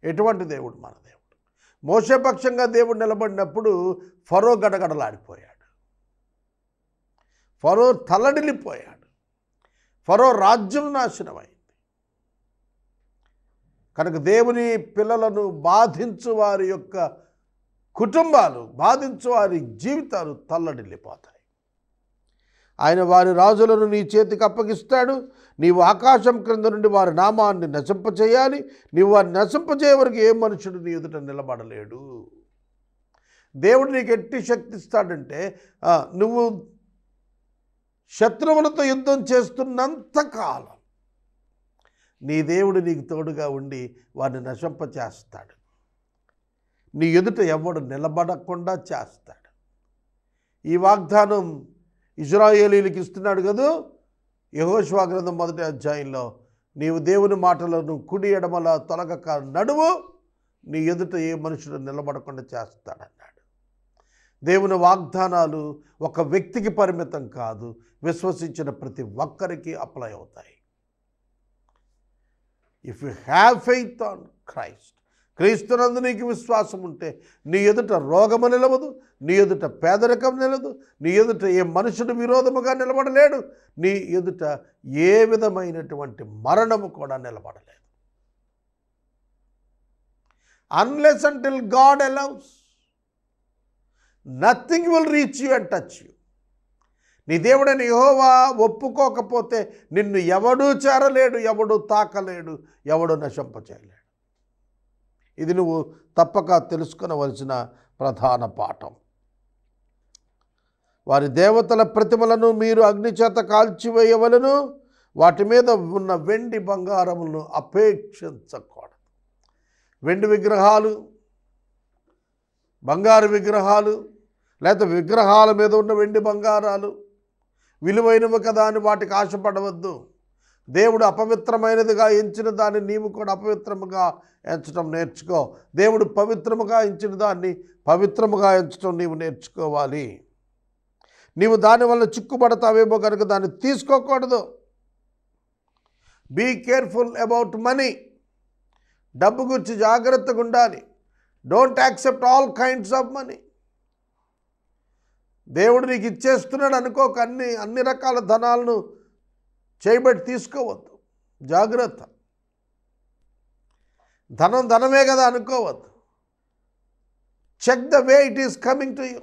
S1: ఎటువంటి దేవుడు మన దేవుడు! మోషే పక్షంగా దేవుడు నిలబడినప్పుడు ఫరో గడగడలాడిపోయాడు, ఫరో తల్లడిల్లిపోయాడు, ఫరో రాజ్యం నాశనమైంది. కనుక దేవుని పిల్లలను బాధించు వారి యొక్క కుటుంబాలు, బాధించు వారి జీవితాలు తల్లడిల్లిపోతాయి. ఆయన వారి రాజులను నీ చేతికి అప్పగిస్తాడు. నీవు ఆకాశం క్రింద నుండి వారి నామాన్ని నశింపచేయాలి. నీవు వారిని నశింపచేయ వరకు ఏ మనుషుడు నీ ఎదుట నిలబడలేడు. దేవుడు నీకు ఎట్టి శక్తి ఇస్తాడంటే, నువ్వు శత్రువులతో యుద్ధం చేస్తున్నంతకాలం నీ దేవుడు నీకు తోడుగా ఉండి వారిని నశింపచేస్తాడు. నీ ఎదుట ఎవడు నిలబడకుండా చేస్తాడు. ఈ వాగ్దానం ఇశ్రాయేలీయులకు ఇస్తున్నాడు కదా. యెహోషువ గ్రంథం 1వ అధ్యాయంలో, నీవు దేవుని మాటలను కుడి ఎడమల తొలగక నడువు, నీ ఎదుట ఏ మనుషుడు నిలబడకుండా చేస్తాడన్నాడు. దేవుని వాగ్దానాలు ఒక వ్యక్తికి పరిమితం కాదు, విశ్వసించిన ప్రతి ఒక్కరికి అప్లై అవుతాయి. If you have faith on Christ, క్రీస్తునందు నీకు విశ్వాసం ఉంటే నీ ఎదుట రోగము నిలవదు, నీ ఎదుట పేదరికం నిలదు, నీ ఎదుట ఏ మనుషుడు విరోధముగా నిలబడలేడు, నీ ఎదుట ఏ విధమైనటువంటి మరణము కూడా నిలబడలేదు. Unless until God allows, nothing will reach you and touch you. నీ దేవుడని యెహోవా ఒప్పుకోకపోతే నిన్ను ఎవడూ చేరలేడు, ఎవడూ తాకలేడు, ఎవడూ నశింపచేయలేడు. ఇది నువ్వు తప్పక తెలుసుకొనవలసిన ప్రధాన పాఠం. వారి దేవతల ప్రతిమలను మీరు అగ్నిచేత కాల్చివేయవలను, వాటి మీద ఉన్న వెండి బంగారములను అపేక్షించకూడదు. వెండి విగ్రహాలు, బంగారు విగ్రహాలు, లేకపోతే విగ్రహాల మీద ఉన్న వెండి బంగారాలు విలువైనవి కదా అని వాటికి ఆశపడవద్దు. దేవుడు అపవిత్రమైనదిగా ఎంచిన దాన్ని నీవు కూడా అపవిత్రముగా ఎంచడం నేర్చుకో. దేవుడు పవిత్రముగా ఎంచిన దాన్ని పవిత్రముగా ఎంచడం నీవు నేర్చుకోవాలి. నీవు దానివల్ల చిక్కుబడతావేమో కనుక దాన్ని తీసుకోకూడదు. Be careful about money. డబ్బు గురించి జాగ్రత్తగా ఉండాలి. Don't accept all kinds of money. దేవుడు నీకు ఇచ్చేస్తున్నాడు అనుకోక అన్ని రకాల ధనాలను చేయబట్టి తీసుకోవద్దు. జాగ్రత్త. ధనమే కదా అనుకోవద్దు. Check the way it is coming to you.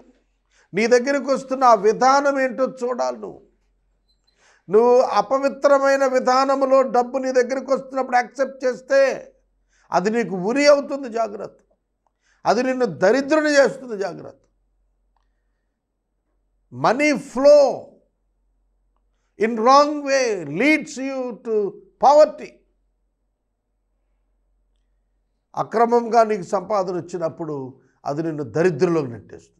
S1: నీ దగ్గరికి వస్తున్న ఆ విధానం ఏంటో చూడాలి. నువ్వు అపవిత్రమైన విధానములో డబ్బు నీ దగ్గరికి వస్తున్నప్పుడు యాక్సెప్ట్ చేస్తే అది నీకు ఉరి అవుతుంది. జాగ్రత్త. అది నిన్ను దరిద్రుని చేస్తుంది. జాగ్రత్త. Money flow in wrong way leads you to poverty. అక్రమంగా నీకు సంపాదన వచ్చినప్పుడు అది నిన్ను దరిద్రులోకి నెట్టేస్తుంది.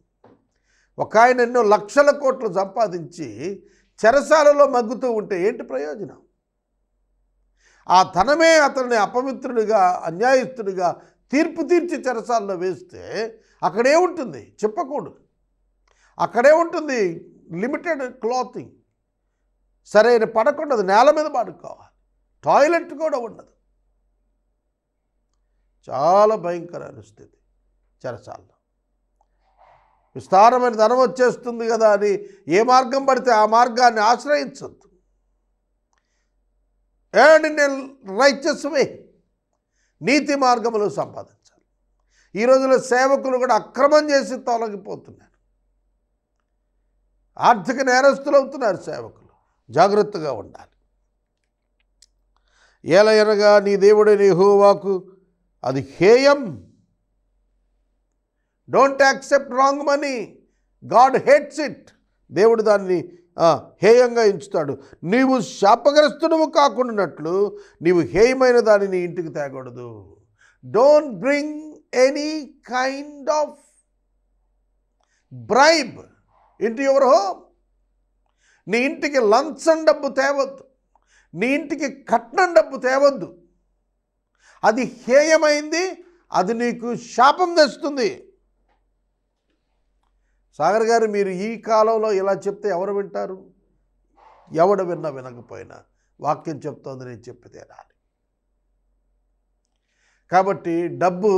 S1: ఒక ఆయన ఎన్నో లక్షల కోట్లు సంపాదించి చెరసాలలో మగ్గుతూ ఉంటే ఏంటి ప్రయోజనం? ఆ ధనమే అతన్ని అపవిత్రుడిగా, అన్యాయస్తుడిగా తీర్పు తీర్చి చెరసాలలో వేస్తే అక్కడే ఉంటుంది, చెప్పకూడదు. అక్కడే ఉంటుంది లిమిటెడ్ క్లాతింగ్, సరైన పడకుండదు, నేల మీద పడుకోవాలి, టాయిలెట్ కూడా ఉండదు. చాలా భయంకరమైన స్థితి చెరసాల్లో. విస్తారమైన ధనం వచ్చేస్తుంది కదా అని ఏ మార్గం పడితే ఆ మార్గాన్ని ఆశ్రయించద్దు. ఎర్న్ ఇన్ ఎ రైచియస్ వే, నీతి మార్గములో సంపాదించాలి. ఈ రోజుల్లో సేవకులు కూడా అక్రమం చేసి తొలగిపోతున్నారు. ఆర్థిక నేరస్తులు అవుతున్నారు సేవకులు. జాగ్రత్తగా ఉండాలి. ఏలయనగా నీ దేవుడైన యెహోవాకు అది హేయం. Don't accept wrong money. God hates it. దేవుడు దాన్ని హేయంగా ఎంచుతాడు. నీవు శాపగ్రస్తుడవు కాకుండానట్లు నీవు హేయమైన దానిని ఇంటికి తేకూడదు. Don't bring any kind of bribe into your home. నీ ఇంటికి లంచం డబ్బు తేవద్దు. నీ ఇంటికి కట్నం డబ్బు తేవద్దు. అది హేయమైంది. అది నీకు శాపం తెస్తుంది. సాగర్ గారు, మీరు ఈ కాలంలో ఇలా చెప్తే ఎవరు వింటారు? ఎవడు విన్నా వినకపోయినా వాక్యం చెప్తోంది, నేను చెప్పితే రాలి. కాబట్టి డబ్బు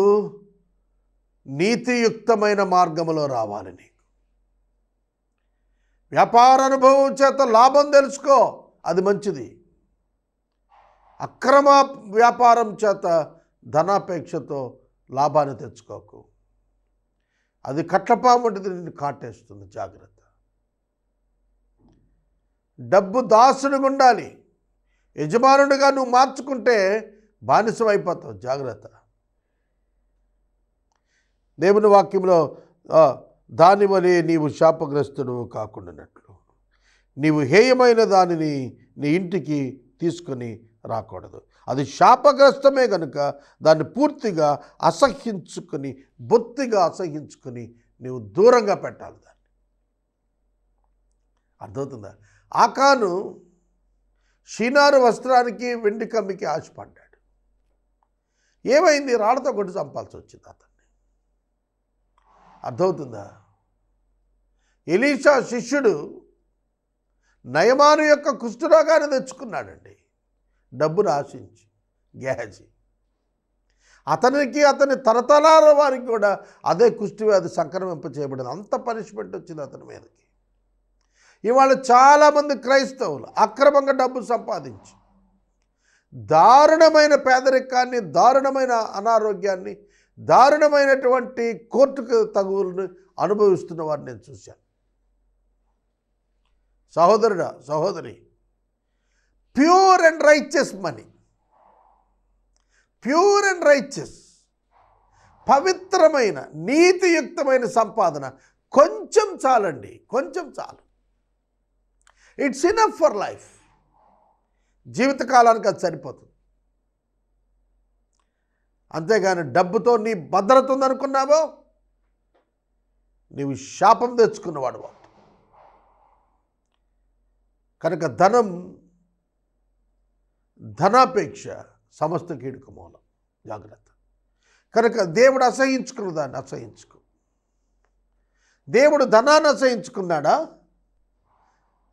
S1: నీతియుక్తమైన మార్గంలో రావాలి. నీకు వ్యాపార అనుభవం చేత లాభం తెలుసుకో, అది మంచిది. అక్రమ వ్యాపారం చేత ధనాపేక్షతో లాభాన్ని తెచ్చుకోకు. అది కట్లపాము వంటిది, నిన్ను కాటేస్తుంది. జాగ్రత్త. డబ్బు దాసుడిగా ఉండాలి. యజమానుడిగా నువ్వు మార్చుకుంటే బానిసమైపోతావు. జాగ్రత్త. దేవుని వాక్యంలో దాని వలె నీవు శాపగ్రస్తుడు కాకుండానట్లు నీవు హేయమైన దానిని నీ ఇంటికి తీసుకొని రాకూడదు. అది శాపగ్రస్తమే కనుక దాన్ని పూర్తిగా అసహ్యించుకొని, బొత్తిగా అసహ్యించుకొని నీవు దూరంగా పెట్టాలి. దాన్ని అర్థమవుతుందా? ఆకాను షీనారు వస్త్రానికి వెండి కమ్మికి ఆశపడ్డాడు. ఏమైంది? రాళ్లతో కొట్టి చంపాల్సి వచ్చింది అతన్ని. అర్థమవుతుందా? ఎలీషా శిష్యుడు నయమాను యొక్క కుష్ఠరోగాన్ని తెచ్చుకున్నాడండి, డబ్బును ఆశించి. గేహజీ అతనికి, అతని తరతరాల వారికి కూడా అదే కుష్ఠవ్యాధి సంక్రమింప చేయబడింది. అంత పనిష్మెంట్ వచ్చింది అతని మీదకి. ఇవాళ చాలామంది క్రైస్తవులు అక్రమంగా డబ్బు సంపాదించి దారుణమైన పేదరికాన్ని, దారుణమైన అనారోగ్యాన్ని, దారుణమైనటువంటి కోర్టుకు తగువులను అనుభవిస్తున్న వారిని నేను చూశాను. సహోదరుడా, సహోదరి, pure and righteous money, pure and righteous, పవిత్రమైన నీతియుక్తమైన సంపాదన కొంచెం చాలండి, కొంచెం చాలు. It's enough for life. జీవితకాలానికి అది సరిపోతుంది. అంతేగాని డబ్బుతో నీ భద్రత ఉందనుకున్నావో నీవు శాపం తెచ్చుకున్నవాడు. కనుక ధనాపేక్ష సమస్త కీడుకు మూలం. జాగ్రత్త. కనుక దేవుడు అసహించుకున్న దాన్ని అసహించుకో. దేవుడు ధనాన్ని అసహించుకున్నాడా?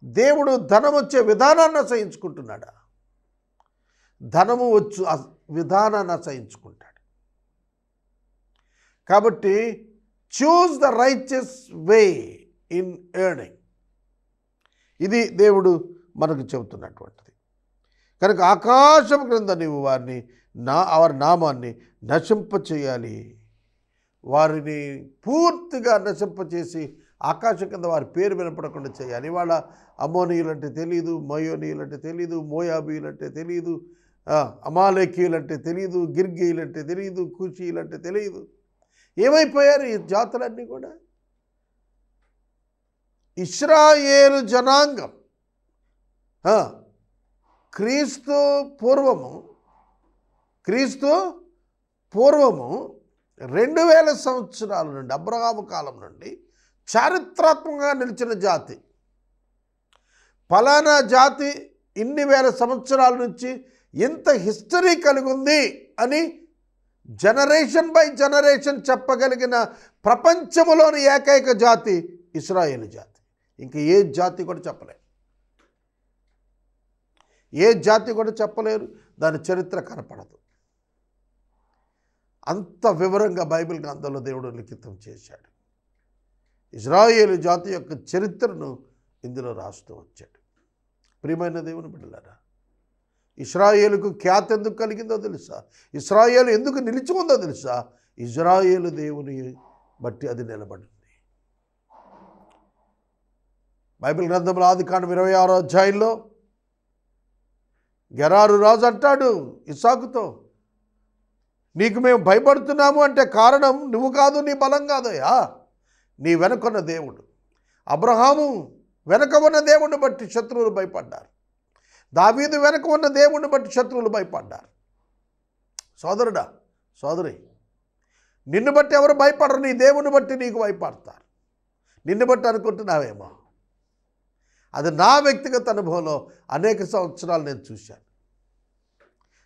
S1: దేవుడు ధనం వచ్చే విధానాన్ని అసహించుకుంటున్నాడా? ధనము వచ్చు విధానాన్ని అసహించుకుంటాడు. కాబట్టి choose the righteous way in earning. ఇది దేవుడు మనకు చెబుతున్నటువంటిది. కనుక ఆకాశం క్రింద నీవు వారి నామాన్ని నశింపచేయాలి. వారిని పూర్తిగా నశింపచేసి ఆకాశం కింద వారి పేరు వినపడకుండా చేయాలి. ఇవాళ అమ్మోనీయులంటే తెలియదు, మయోనీయులంటే తెలియదు, మోయాబీయులంటే తెలియదు, అమాలేకీయులంటే తెలియదు, గిర్గీయులంటే తెలియదు, కూషీయులంటే తెలియదు. ఏమైపోయారు ఈ జాతులన్నీ కూడా? ఇశ్రాయేలు జనాంగం క్రీస్తు పూర్వము 2000 సంవత్సరాల నుండి, అబ్రహాము కాలం నుండి చారిత్రాత్మకంగా నిలిచిన జాతి. ఫలానా జాతి ఇన్ని వేల సంవత్సరాల నుంచి ఇంత హిస్టరీ కలిగి ఉంది అని జనరేషన్ బై జనరేషన్ చెప్పగలిగిన ప్రపంచంలోని ఏకైక జాతి ఇశ్రాయేలు జాతి. ఇంకా ఏ జాతి కూడా చెప్పలేరు. ఏ జాతి కూడా చెప్పలేరు. దాని చరిత్ర కనపడదు. అంత వివరంగా బైబిల్ గ్రంథంలో దేవుడు లిఖితం చేశాడు. ఇశ్రాయేలు జాతి యొక్క చరిత్రను ఇందులో రాస్తూ వచ్చాడు. ప్రియమైన దేవుని బిడ్డలారా, ఇశ్రాయేలుకు ఖ్యాతి ఎందుకు కలిగిందో తెలుసా? ఇశ్రాయేలు ఎందుకు నిలిచి ఉందో తెలుసా? ఇజ్రాయేలు దేవుని బట్టి అది నిలబడింది. బైబిల్ గ్రంథంలో ఆదికాండం 26వ అధ్యాయంలో గెరారు రాజు అంటాడు ఇస్సాకుతో, నీకు మేము భయపడుతున్నాము అంటే కారణం నువ్వు కాదు, నీ బలం కాదయ్యా, నీ వెనకున్న దేవుడు. అబ్రహాము వెనక ఉన్న దేవుడిని బట్టి శత్రువులు భయపడ్డారు. దావీదు వెనక ఉన్న దేవుడిని బట్టి శత్రువులు భయపడ్డారు. సోదరుడా, సోదరి, నిన్ను బట్టి ఎవరు భయపడరు, నీ దేవుని బట్టి నీకు భయపడతారు. నిన్ను బట్టి అనుకుంటున్నావేమో, అది నా వ్యక్తిగత అనుభవంలో అనేక సంవత్సరాలు నేను చూశాను.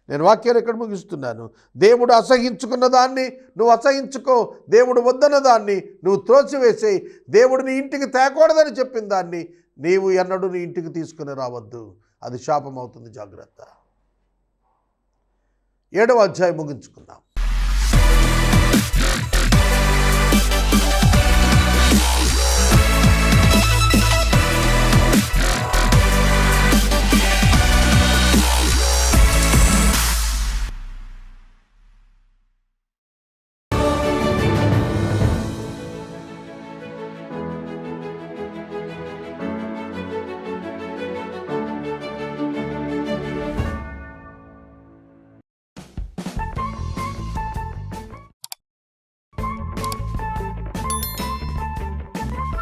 S1: నేను వాక్యాన్ని ఇక్కడ ముగిస్తున్నాను. దేవుడు అసహించుకున్న దాన్ని నువ్వు అసహించుకో, దేవుడు వద్దన్న దాన్ని నువ్వు త్రోసివేసేయి. దేవుడు నీ ఇంటికి తేకూడదని చెప్పిన దాన్ని నీవు ఎన్నడూ నీ ఇంటికి తీసుకుని రావద్దు, అది శాపం అవుతుంది. జాగ్రత్త. 7వ అధ్యాయం ముగించుకుందాం.